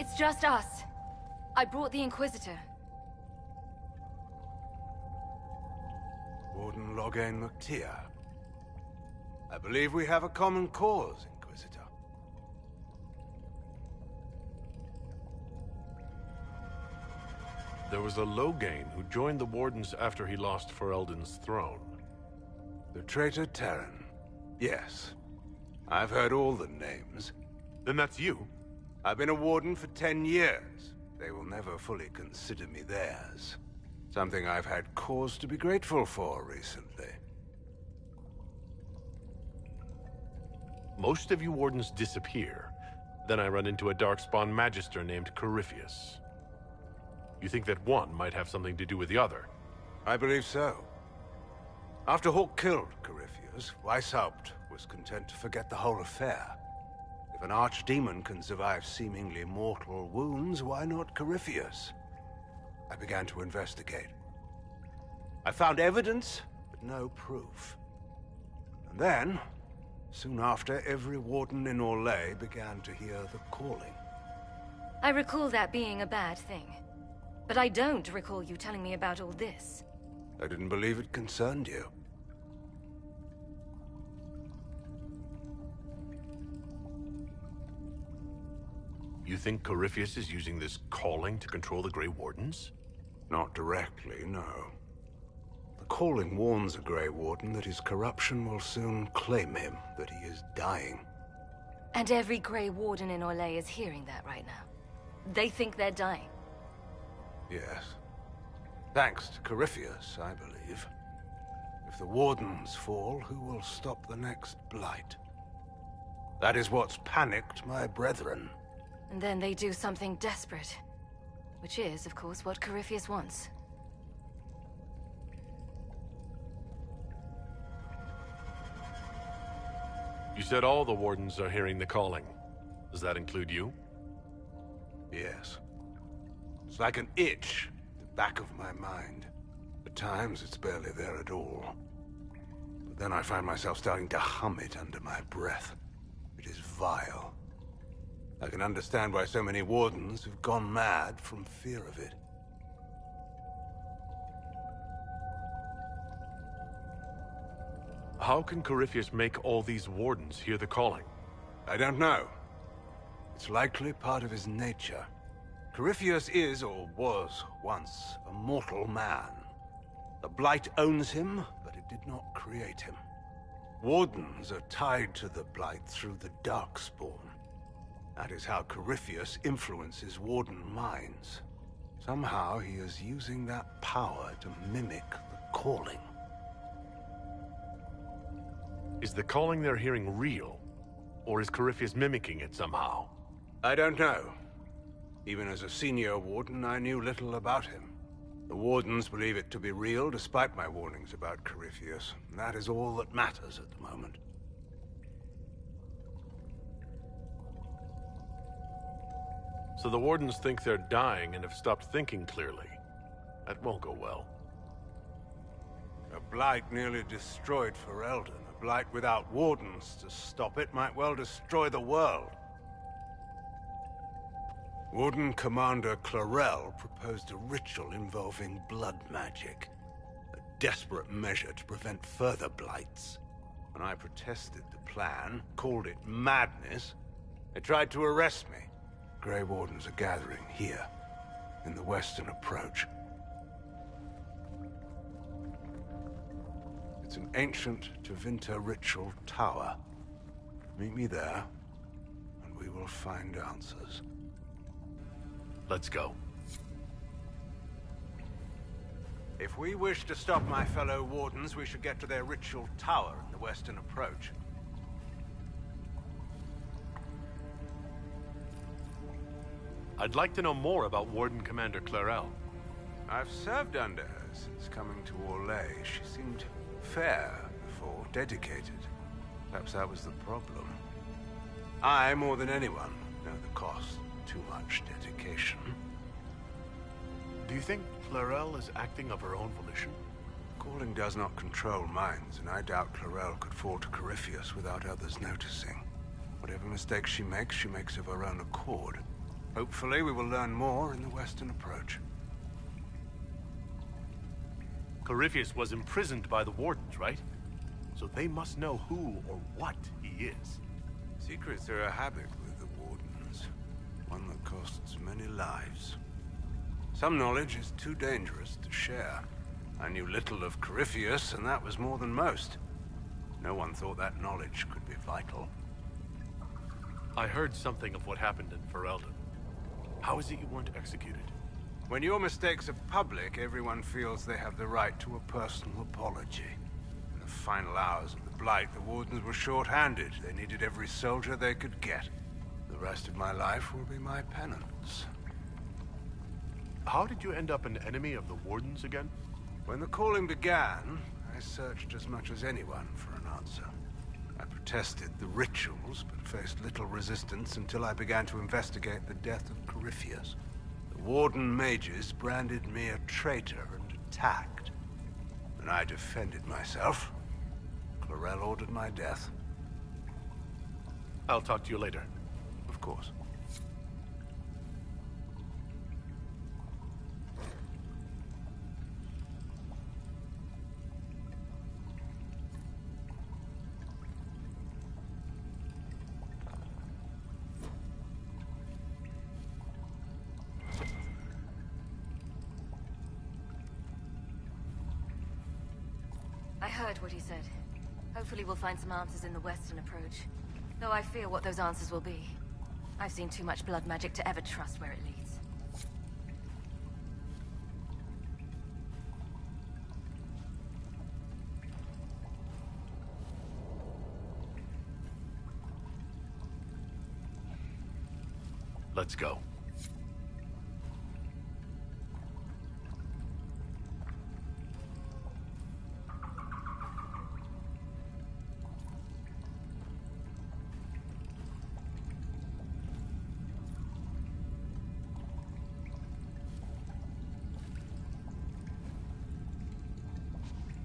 It's just us. I brought the Inquisitor. Warden Loghain McTeer. I believe we have a common cause, Inquisitor. There was a Loghain who joined the Wardens after he lost Ferelden's throne. The traitor Terran. Yes. I've heard all the names. Then that's you? I've been a Warden for 10 years. They will never fully consider me theirs. Something I've had cause to be grateful for recently. Most of you Wardens disappear. Then I run into a Darkspawn Magister named Corypheus. You think that one might have something to do with the other? I believe so. After Hawk killed Corypheus, Weishaupt was content to forget the whole affair. If an archdemon can survive seemingly mortal wounds, why not Corypheus? I began to investigate. I found evidence, but no proof. And then, soon after, every warden in Orlais began to hear the calling. I recall that being a bad thing. But I don't recall you telling me about all this. I didn't believe it concerned you. You think Corypheus is using this calling to control the Grey Wardens? Not directly, no. The calling warns a Grey Warden that his corruption will soon claim him, that he is dying. And every Grey Warden in Orlais is hearing that right now. They think they're dying. Yes. Thanks to Corypheus, I believe. If the Wardens fall, who will stop the next blight? That is what's panicked my brethren. And then they do something desperate. Which is, of course, what Corypheus wants. You said all the Wardens are hearing the calling. Does that include you? Yes. It's like an itch at the back of my mind. At times, it's barely there at all. But then I find myself starting to hum it under my breath. It is vile. I can understand why so many Wardens have gone mad from fear of it. How can Corypheus make all these Wardens hear the calling? I don't know. It's likely part of his nature. Corypheus is, or was, once a mortal man. The Blight owns him, but it did not create him. Wardens are tied to the Blight through the Darkspawn. That is how Corypheus influences Warden minds. Somehow he is using that power to mimic the calling. Is the calling they're hearing real? Or is Corypheus mimicking it somehow? I don't know. Even as a senior Warden, I knew little about him. The Wardens believe it to be real, despite my warnings about Corypheus. That is all that matters at the moment. So the Wardens think they're dying and have stopped thinking clearly. That won't go well. A Blight nearly destroyed Ferelden. A Blight without Wardens to stop it might well destroy the world. Warden Commander Clarel proposed a ritual involving blood magic. A desperate measure to prevent further blights. When I protested the plan, called it madness, they tried to arrest me. Grey Wardens are gathering here, in the western approach. It's an ancient Tevinter ritual tower. Meet me there, and we will find answers. Let's go. If we wish to stop my fellow Wardens, we should get to their ritual tower in the western approach. I'd like to know more about Warden Commander Clarel. I've served under her since coming to Orlais. She seemed fair before, dedicated. Perhaps that was the problem. I, more than anyone, know the cost. Too much dedication. Do you think Clarel is acting of her own volition? Calling does not control minds, and I doubt Clarel could fall to Corypheus without others noticing. Whatever mistakes she makes of her own accord. Hopefully, we will learn more in the western approach. Corypheus was imprisoned by the Wardens, right? So they must know who or what he is. Secrets are a habit with the Wardens. One that costs many lives. Some knowledge is too dangerous to share. I knew little of Corypheus, and that was more than most. No one thought that knowledge could be vital. I heard something of what happened in Ferelden. How is it you weren't executed? When your mistakes are public, everyone feels they have the right to a personal apology. The final hours of the Blight, the Wardens were short-handed. They needed every soldier they could get. The rest of my life will be my penance. How did you end up an enemy of the Wardens again? When the calling began, I searched as much as anyone for an answer. I protested the rituals, but faced little resistance until I began to investigate the death of Corypheus. The Warden mages branded me a traitor and attacked. When I defended myself, Clarel ordered my death. I'll talk to you later. Of course. I heard what he said. Hopefully we'll find some answers in the western approach. Though I fear what those answers will be. I've seen too much blood magic to ever trust where it leads. Let's go.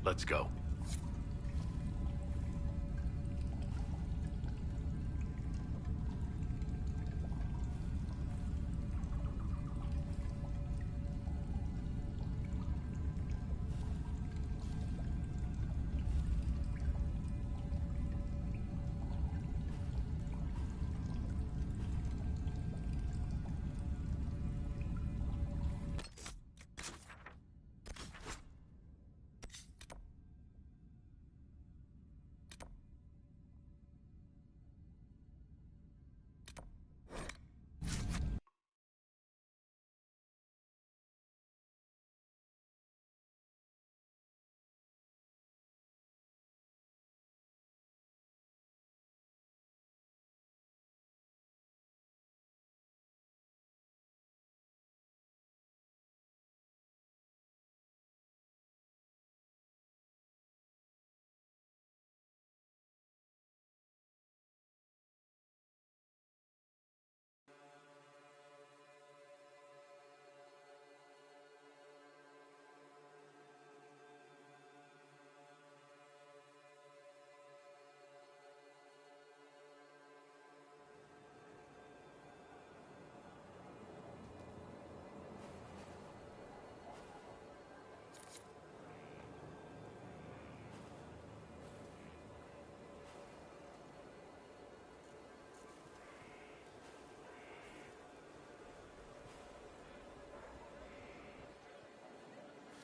Let's go.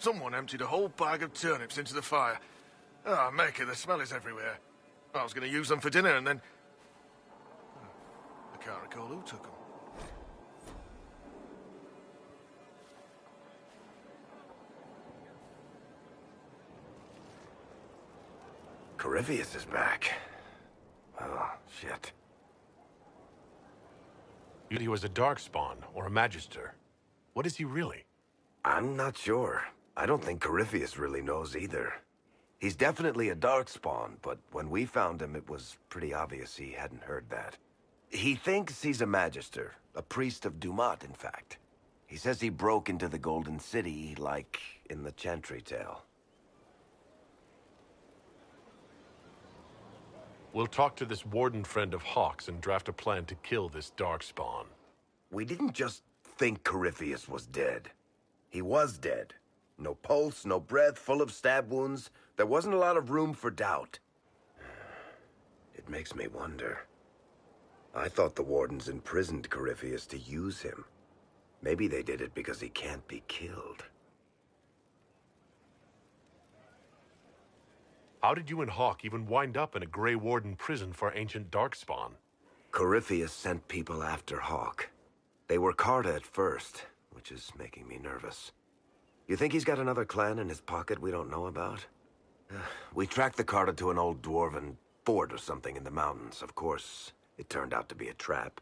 Someone emptied a whole bag of turnips into the fire. Ah, Maker, the smell is everywhere. I was going to use them for dinner and then... I can't recall who took them. Corypheus is back. Oh, shit. He was a Darkspawn, or a Magister. What is he really? I'm not sure. I don't think Corypheus really knows either. He's definitely a Darkspawn, but when we found him, it was pretty obvious he hadn't heard that. He thinks he's a Magister, a priest of Dumat, in fact. He says he broke into the Golden City, like in the Chantry tale. We'll talk to this warden friend of Hawk's and draft a plan to kill this Darkspawn. We didn't just think Corypheus was dead. He was dead. No pulse, no breath, full of stab wounds. There wasn't a lot of room for doubt. It makes me wonder. I thought the Wardens imprisoned Corypheus to use him. Maybe they did it because he can't be killed. How did you and Hawk even wind up in a Grey Warden prison for ancient Darkspawn? Corypheus sent people after Hawk. They were Carta at first, which is making me nervous. You think he's got another clan in his pocket we don't know about? We tracked the carter to an old dwarven fort or something in the mountains. Of course, it turned out to be a trap.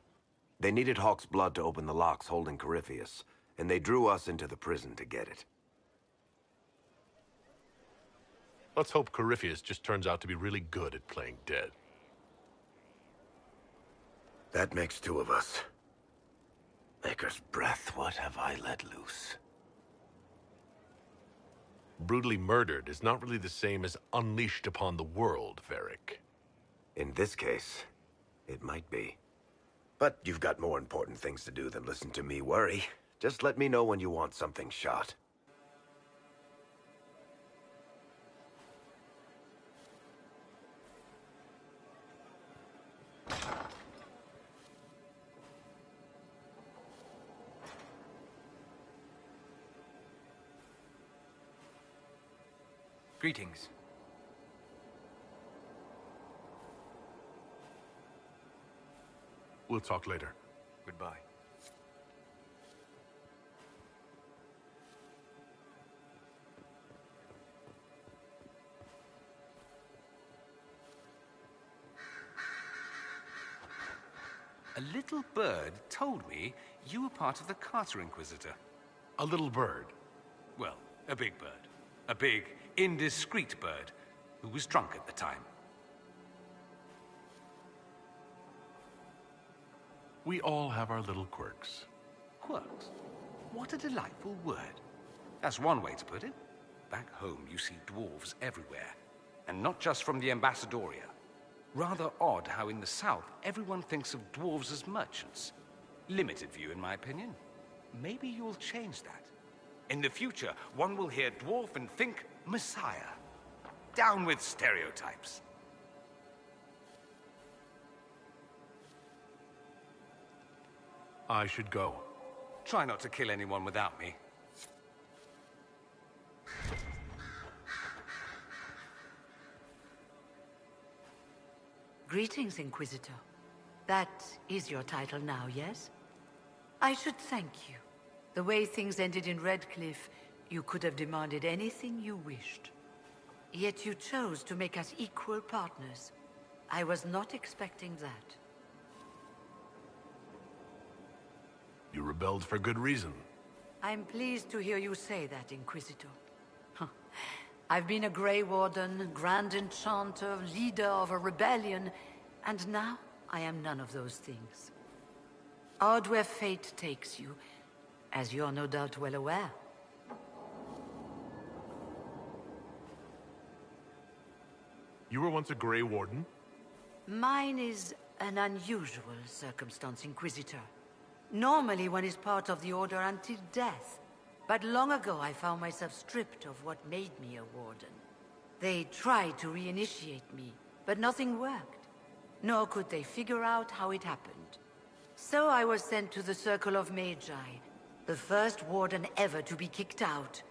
They needed Hawk's blood to open the locks holding Corypheus, and they drew us into the prison to get it. Let's hope Corypheus just turns out to be really good at playing dead. That makes two of us. Maker's breath, what have I let loose? Brutally murdered is not really the same as unleashed upon the world, Varric. In this case, it might be. But you've got more important things to do than listen to me worry. Just let me know when you want something shot. Greetings. We'll talk later. Goodbye. A little bird told me you were part of the Carter Inquisitor. A little bird? Well, a big bird. A big, indiscreet bird who was drunk at the time. We all have our little quirks. Quirks? What a delightful word. That's one way to put it. Back home, you see dwarves everywhere. And not just from the Ambassadoria. Rather odd how in the south, everyone thinks of dwarves as merchants. Limited view, in my opinion. Maybe you'll change that. In the future, one will hear dwarf and think Messiah. Down with stereotypes. I should go. Try not to kill anyone without me. Greetings, Inquisitor. That is your title now, yes? I should thank you. The way things ended in Redcliffe, you could have demanded anything you wished. Yet you chose to make us equal partners. I was not expecting that. You rebelled for good reason. I'm pleased to hear you say that, Inquisitor. I've been a Grey Warden, Grand Enchanter, leader of a rebellion, and now I am none of those things. Odd where fate takes you, as you're no doubt well aware. You were once a Grey Warden? Mine is an unusual circumstance, Inquisitor. Normally one is part of the Order until death. But long ago I found myself stripped of what made me a Warden. They tried to reinitiate me, but nothing worked. Nor could they figure out how it happened. So I was sent to the Circle of Magi, the first Warden ever to be kicked out.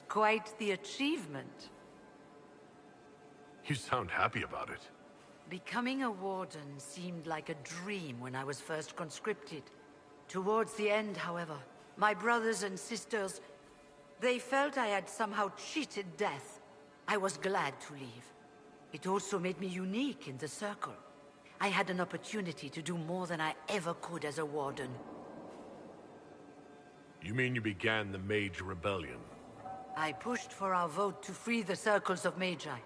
Quite the achievement. You sound happy about it. Becoming a Warden seemed like a dream when I was first conscripted. Towards the end, however, my brothers and sisters, they felt I had somehow cheated death. I was glad to leave. It also made me unique in the Circle. I had an opportunity to do more than I ever could as a Warden. You mean you began the Mage Rebellion? I pushed for our vote to free the Circles of Magi.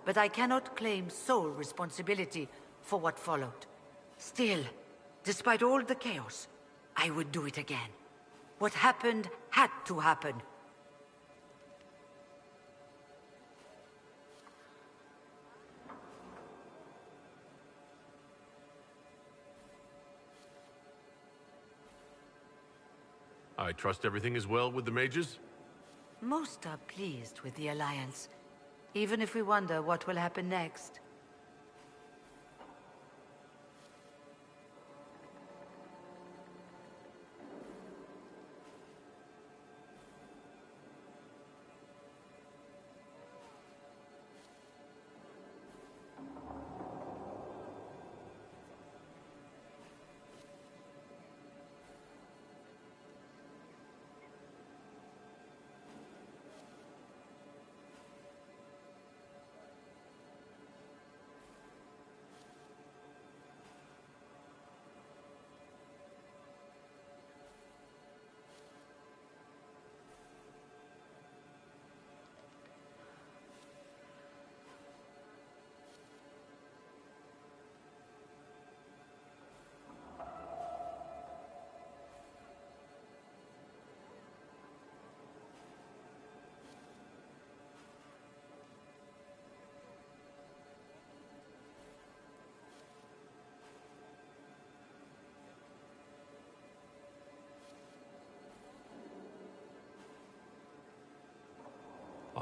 But I cannot claim sole responsibility for what followed. Still, despite all the chaos, I would do it again. What happened had to happen. I trust everything is well with the mages? Most are pleased with the Alliance, even if we wonder what will happen next.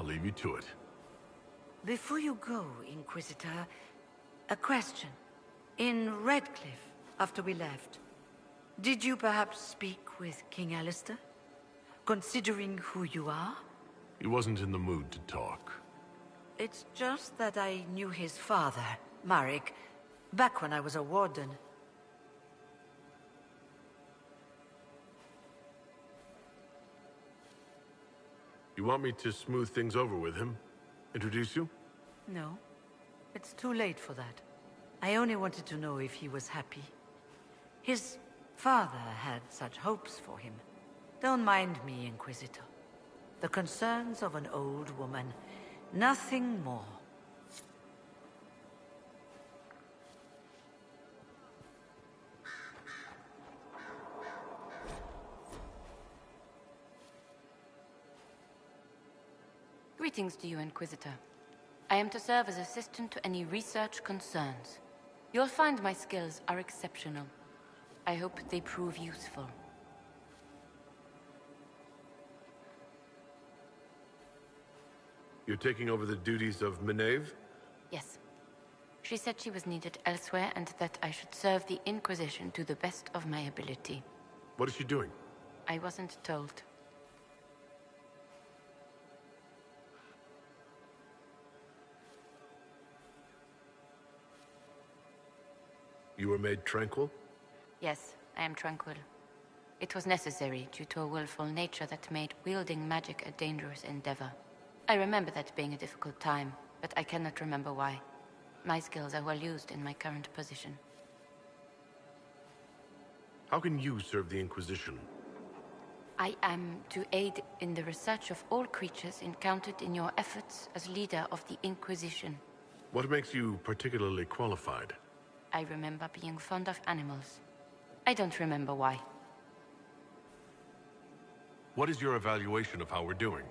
I'll leave you to it. Before you go, Inquisitor, a question. In Redcliffe, after we left, did you perhaps speak with King Alistair? Considering who you are? He wasn't in the mood to talk. It's just that I knew his father, Marek, back when I was a warden. You want me to smooth things over with him? Introduce you? No, it's too late for that. I only wanted to know if he was happy. His father had such hopes for him. Don't mind me, Inquisitor. The concerns of an old woman. Nothing more. Greetings to you, Inquisitor. I am to serve as assistant to any research concerns. You'll find my skills are exceptional. I hope they prove useful. You're taking over the duties of Maeve? Yes. She said she was needed elsewhere and that I should serve the Inquisition to the best of my ability. What is she doing? I wasn't told. You were made tranquil? Yes, I am tranquil. It was necessary due to a willful nature that made wielding magic a dangerous endeavor. I remember that being a difficult time, but I cannot remember why. My skills are well used in my current position. How can you serve the Inquisition? I am to aid in the research of all creatures encountered in your efforts as leader of the Inquisition. What makes you particularly qualified? I remember being fond of animals. I don't remember why. What is your evaluation of how we're doing?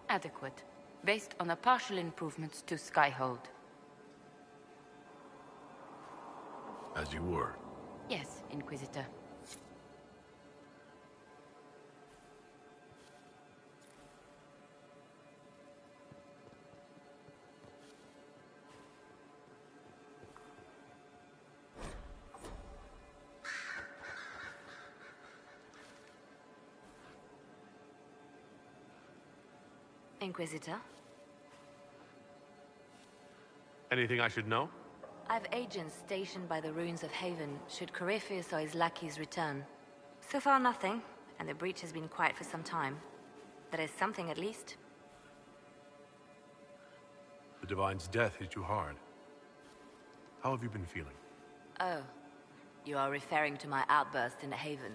Adequate, based on the partial improvements to Skyhold. As you were. Yes, Inquisitor. Inquisitor? Anything I should know? I've agents stationed by the ruins of Haven should Corypheus or his lackeys return. So far nothing, and the breach has been quiet for some time. That is something at least. The Divine's death hit you hard. How have you been feeling? Oh, you are referring to my outburst in Haven.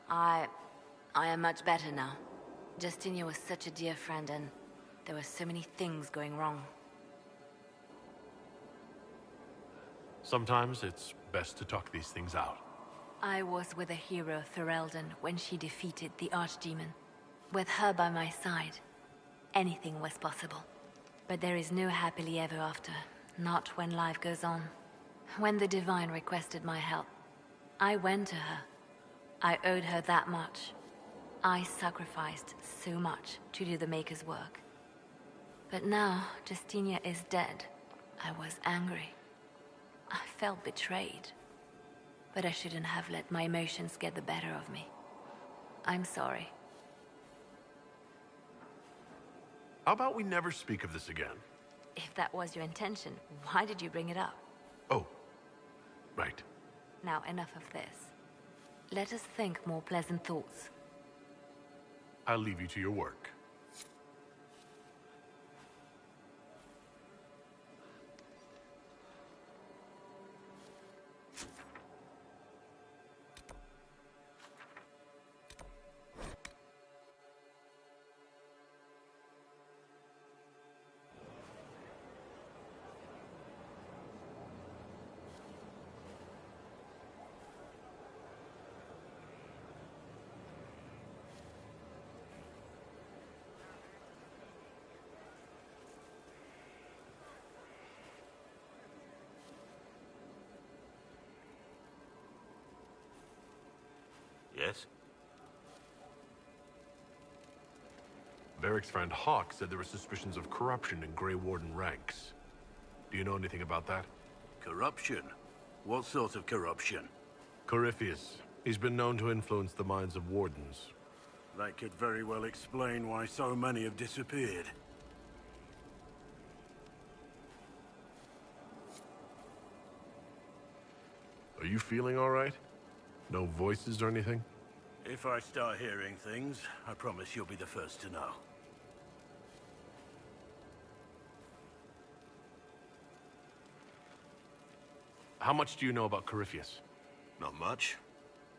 I am much better now. Justinia was such a dear friend, and there were so many things going wrong. Sometimes it's best to talk these things out. I was with the hero Ferelden when she defeated the Archdemon. With her by my side, anything was possible. But there is no happily ever after, not when life goes on. When the Divine requested my help, I went to her. I owed her that much. I sacrificed so much to do the Maker's work. But now, Justinia is dead. I was angry. I felt betrayed. But I shouldn't have let my emotions get the better of me. I'm sorry. How about we never speak of this again? If that was your intention, why did you bring it up? Oh, right. Now enough of this. Let us think more pleasant thoughts. I'll leave you to your work. Beric's friend Hawk said there were suspicions of corruption in Grey Warden ranks. Do you know anything about that? Corruption? What sort of corruption? Corypheus. He's been known to influence the minds of wardens. That could very well explain why so many have disappeared. Are you feeling all right? No voices or anything? If I start hearing things, I promise you'll be the first to know. How much do you know about Corypheus? Not much.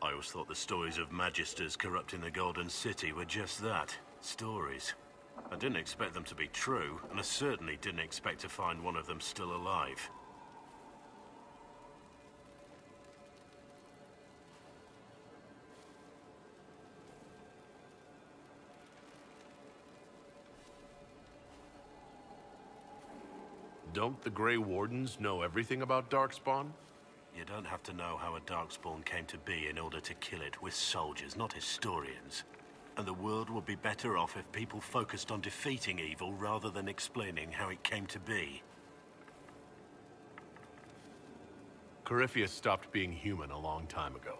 I always thought the stories of Magisters corrupting the Golden City were just that, stories. I didn't expect them to be true, and I certainly didn't expect to find one of them still alive. Don't the Grey Wardens know everything about Darkspawn? You don't have to know how a Darkspawn came to be in order to kill it. We're soldiers, not historians. And the world would be better off if people focused on defeating evil rather than explaining how it came to be. Corypheus stopped being human a long time ago.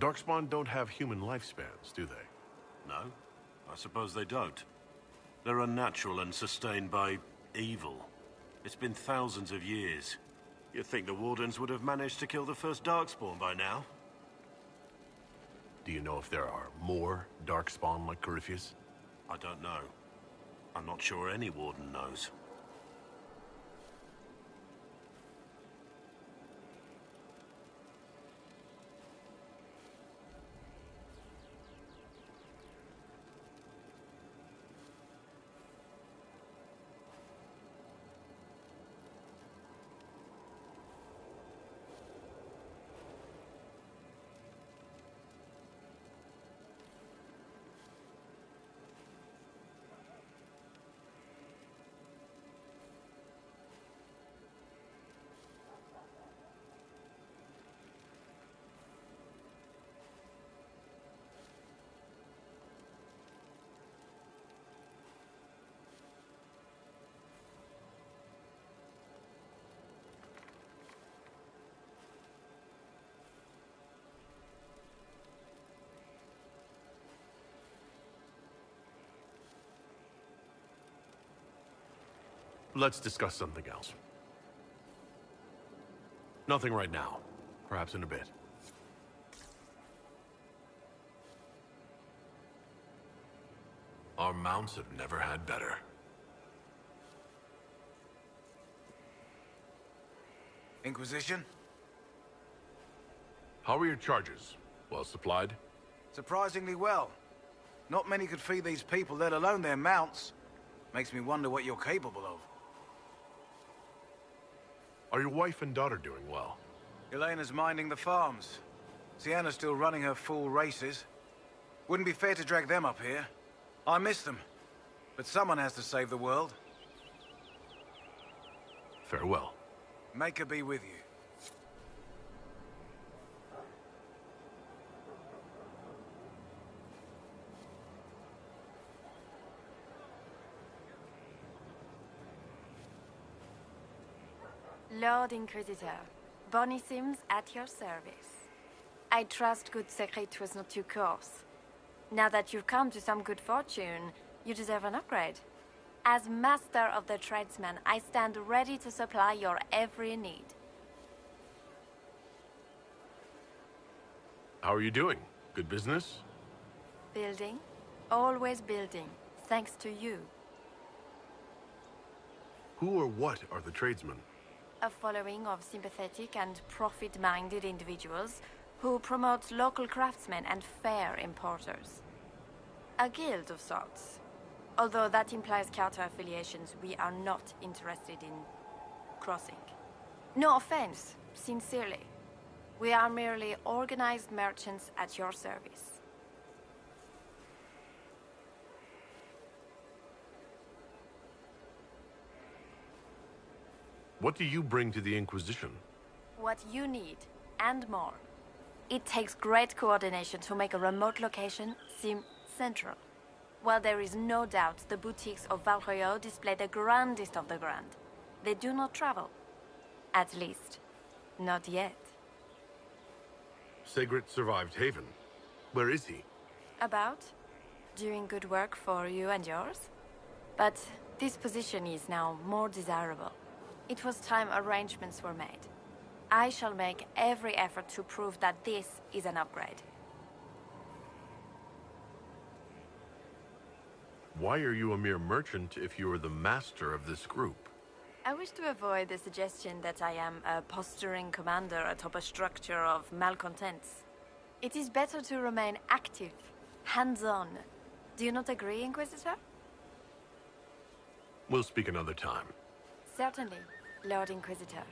Darkspawn don't have human lifespans, do they? No, I suppose they don't. They're unnatural and sustained by evil. It's been thousands of years. You'd think the Wardens would have managed to kill the first Darkspawn by now. Do you know if there are more Darkspawn like Corypheus? I don't know. I'm not sure any Warden knows. Let's discuss something else. Nothing right now. Perhaps in a bit. Our mounts have never had better. Inquisition? How are your charges? Well supplied? Surprisingly well. Not many could feed these people, let alone their mounts. Makes me wonder what you're capable of. Are your wife and daughter doing well? Elena's minding the farms. Sienna's still running her full races. Wouldn't be fair to drag them up here. I miss them. But someone has to save the world. Farewell. Make her be with you. Lord Inquisitor, Bonnie Sims at your service. I trust good secret was not too coarse. Now that you've come to some good fortune, you deserve an upgrade. As Master of the Tradesmen, I stand ready to supply your every need. How are you doing? Good business? Building? Always building, thanks to you. Who or what are the tradesmen? A following of sympathetic and profit-minded individuals who promote local craftsmen and fair importers. A guild of sorts. Although that implies counter-affiliations we are not interested in crossing. No offense, sincerely. We are merely organized merchants at your service. What do you bring to the Inquisition? What you need, and more. It takes great coordination to make a remote location seem central. Well, there is no doubt the boutiques of Valroyo display the grandest of the grand. They do not travel. At least, not yet. Sigrid survived Haven. Where is he? About? Doing good work for you and yours? But this position is now more desirable. It was time arrangements were made. I shall make every effort to prove that this is an upgrade. Why are you a mere merchant if you are the master of this group? I wish to avoid the suggestion that I am a posturing commander atop a structure of malcontents. It is better to remain active, hands-on. Do you not agree, Inquisitor? We'll speak another time. Certainly, Lord Inquisitor.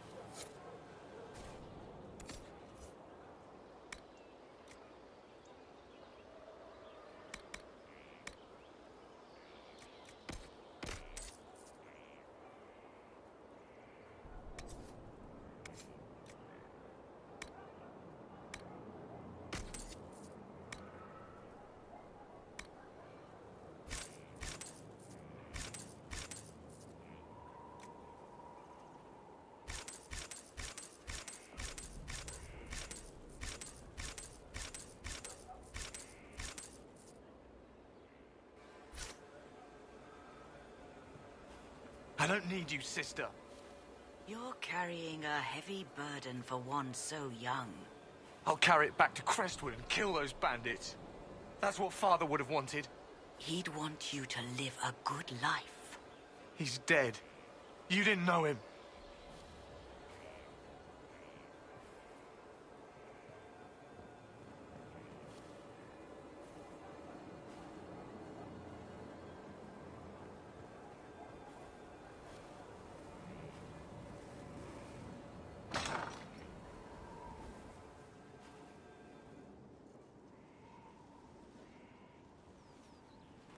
I don't need you, sister. You're carrying a heavy burden for one so young. I'll carry it back to Crestwood and kill those bandits. That's what Father would have wanted. He'd want you to live a good life. He's dead. You didn't know him.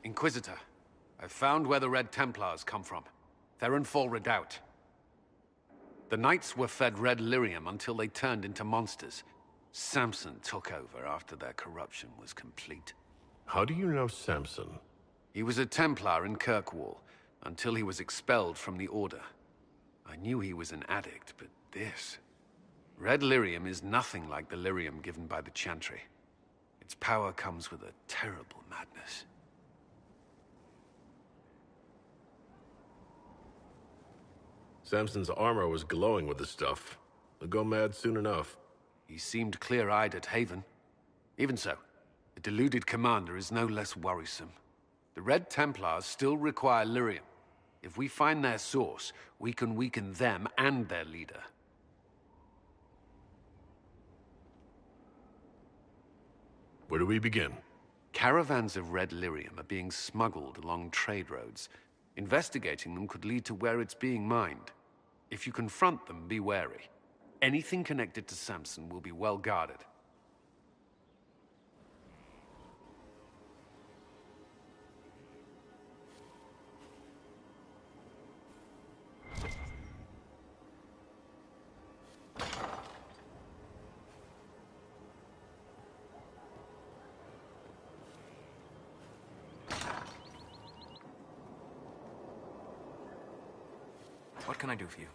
Inquisitor, I've found where the Red Templars come from. Therenfall Redoubt. The Knights were fed red lyrium until they turned into monsters. Samson took over after their corruption was complete. How do you know Samson? He was a Templar in Kirkwall, until he was expelled from the Order. I knew he was an addict, but this... Red lyrium is nothing like the lyrium given by the Chantry. Its power comes with a terrible madness. Samson's armor was glowing with the stuff. He'll go mad soon enough. He seemed clear-eyed at Haven. Even so, the deluded commander is no less worrisome. The Red Templars still require lyrium. If we find their source, we can weaken them and their leader. Where do we begin? Caravans of red lyrium are being smuggled along trade roads. Investigating them could lead to where it's being mined. If you confront them, be wary. Anything connected to Samson will be well guarded. What can I do for you?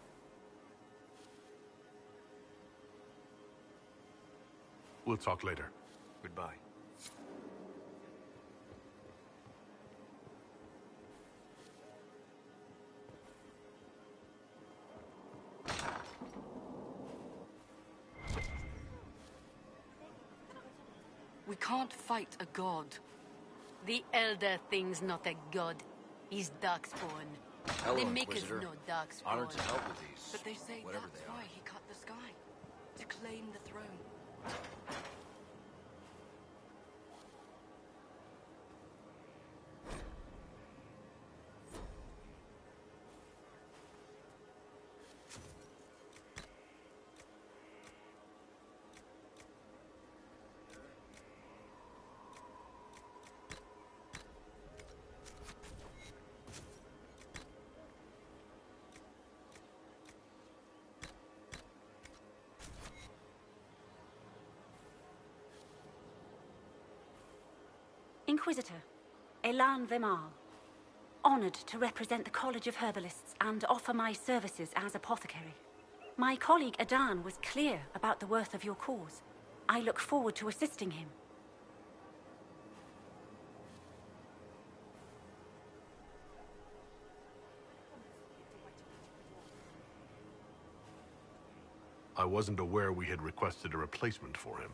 We'll talk later. Goodbye. We can't fight a god. The Elder Thing's not a god. He's Darkspawn. Hello, They make us Inquisitor. no Darkspawn. Honored to help with these, But they say whatever that's they are. why he cut the sky. To claim the throne. Inquisitor, Elan Vimal. Honored to represent the College of Herbalists and offer my services as apothecary. My colleague Adan was clear about the worth of your cause. I look forward to assisting him. I wasn't aware we had requested a replacement for him.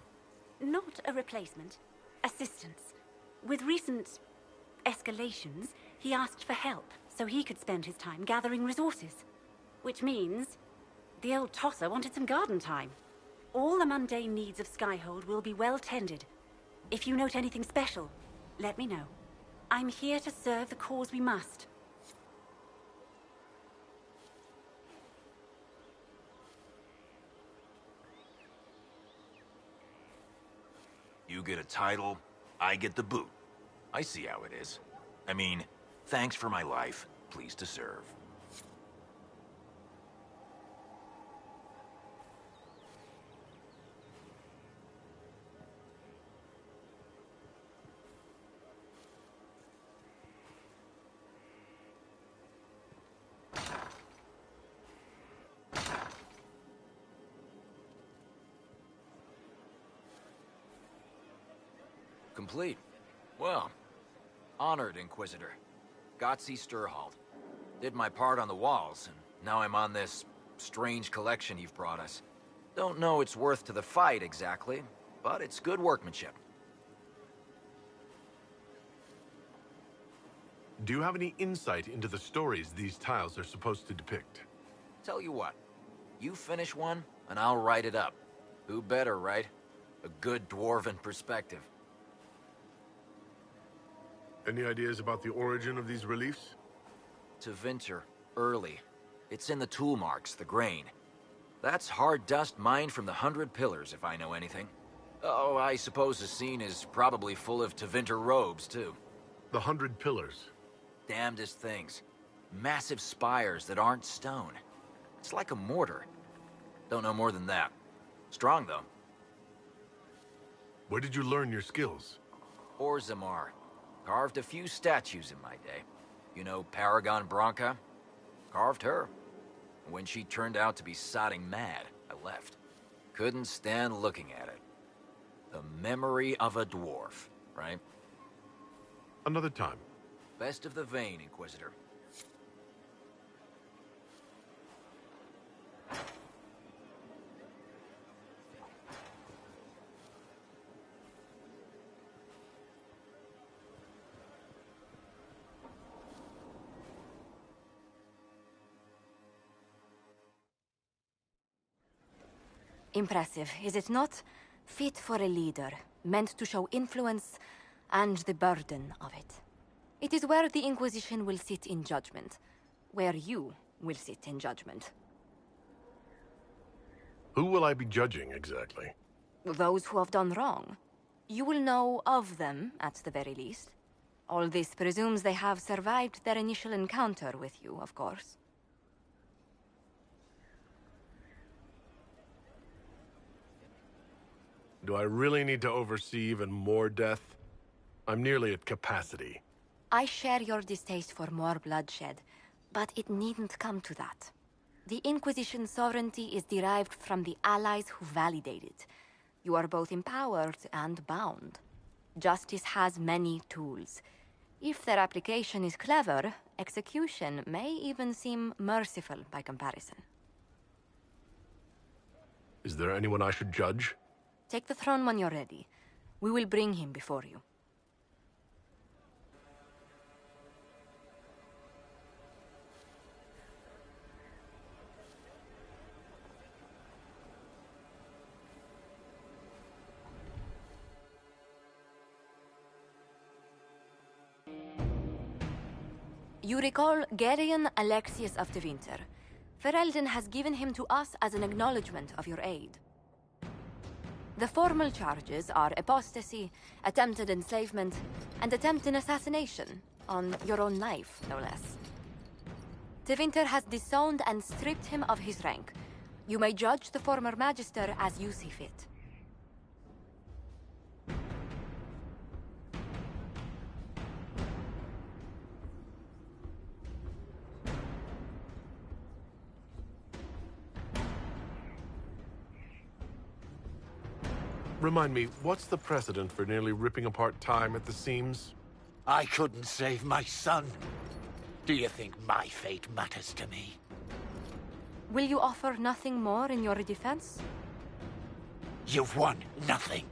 Not a replacement. Assistance. With recent escalations, he asked for help so he could spend his time gathering resources. Which means the old tosser wanted some garden time. All the mundane needs of Skyhold will be well tended. If you note anything special, let me know. I'm here to serve the cause we must. You get a title, I get the boot. I see how it is. I mean, thanks for my life. Pleased to serve. Complete. Well, honored, Inquisitor. Gotzi Sturhald. Did my part on the walls, and now I'm on this strange collection you've brought us. Don't know it's worth to the fight, exactly, but it's good workmanship. Do you have any insight into the stories these tiles are supposed to depict? Tell you what, you finish one, and I'll write it up. Who better, right? A good dwarven perspective. Any ideas about the origin of these reliefs? To Vinter, early. It's in the tool marks, the grain. That's hard dust mined from the 100 Pillars, if I know anything. Oh, I suppose the scene is probably full of Tevinter robes, too. The 100 Pillars? Damnedest things. Massive spires that aren't stone. It's like a mortar. Don't know more than that. Strong, though. Where did you learn your skills? Orzammar. Carved a few statues in my day. You know Paragon Branca? Carved her. When she turned out to be sodding mad, I left. Couldn't stand looking at it. The memory of a dwarf, right? Another time. Best of the vein, Inquisitor. Impressive, is it not? Fit for a leader, meant to show influence and the burden of it. It is where the Inquisition will sit in judgment. Where you will sit in judgment. Who will I be judging, exactly? Those who have done wrong. You will know of them, at the very least. All this presumes they have survived their initial encounter with you, of course. Do I really need to oversee even more death? I'm nearly at capacity. I share your distaste for more bloodshed, but it needn't come to that. The Inquisition's sovereignty is derived from the allies who validate it. You are both empowered and bound. Justice has many tools. If their application is clever, execution may even seem merciful by comparison. Is there anyone I should judge? Take the throne when you're ready. We will bring him before you. You recall Gerion Alexius of Tevinter. Ferelden has given him to us as an acknowledgement of your aid. The formal charges are apostasy, attempted enslavement, and attempted assassination, on your own life, no less. Tevinter has disowned and stripped him of his rank. You may judge the former Magister as you see fit. Remind me, what's the precedent for nearly ripping apart time at the seams? I couldn't save my son. Do you think my fate matters to me? Will you offer nothing more in your defense? You've won nothing.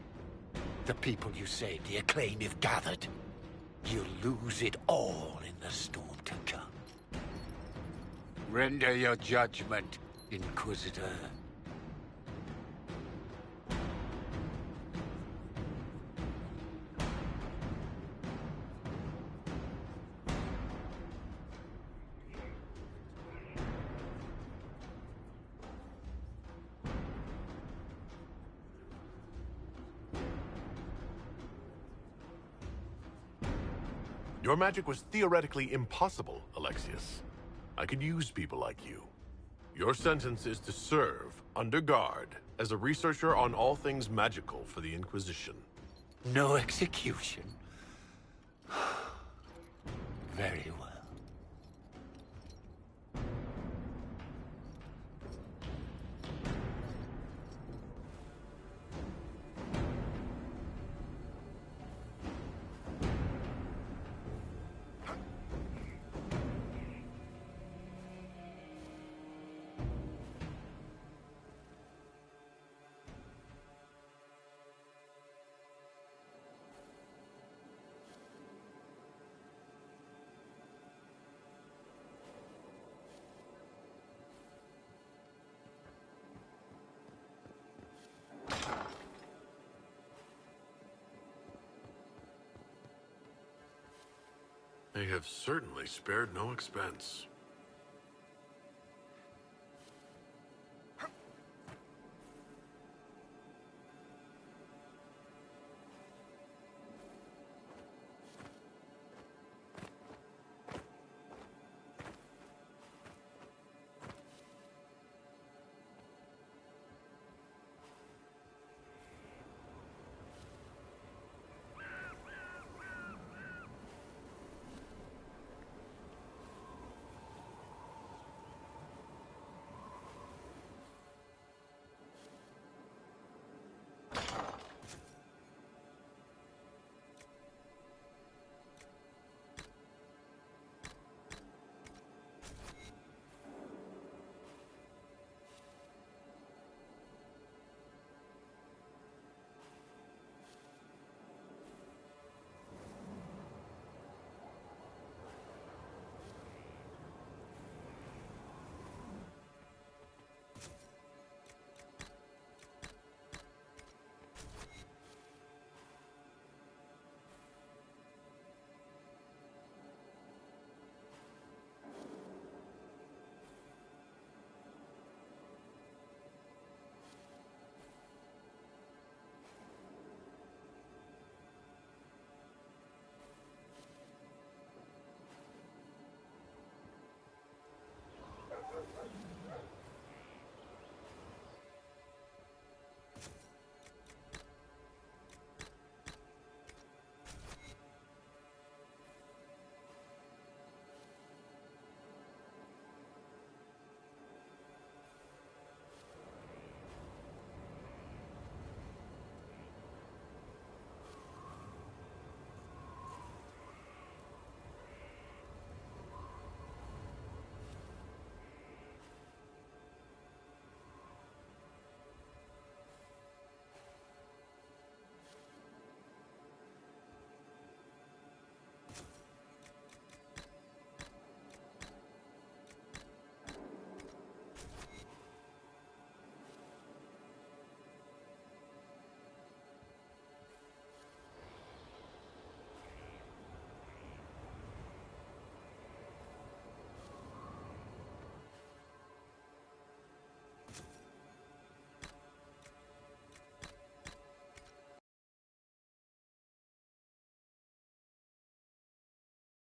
The people you saved, the acclaim you've gathered. You'll lose it all in the storm to come. Render your judgment, Inquisitor. Your magic was theoretically impossible, Alexius. I could use people like you. Your sentence is to serve, under guard, as a researcher on all things magical for the Inquisition. No execution. Very well. They have certainly spared no expense.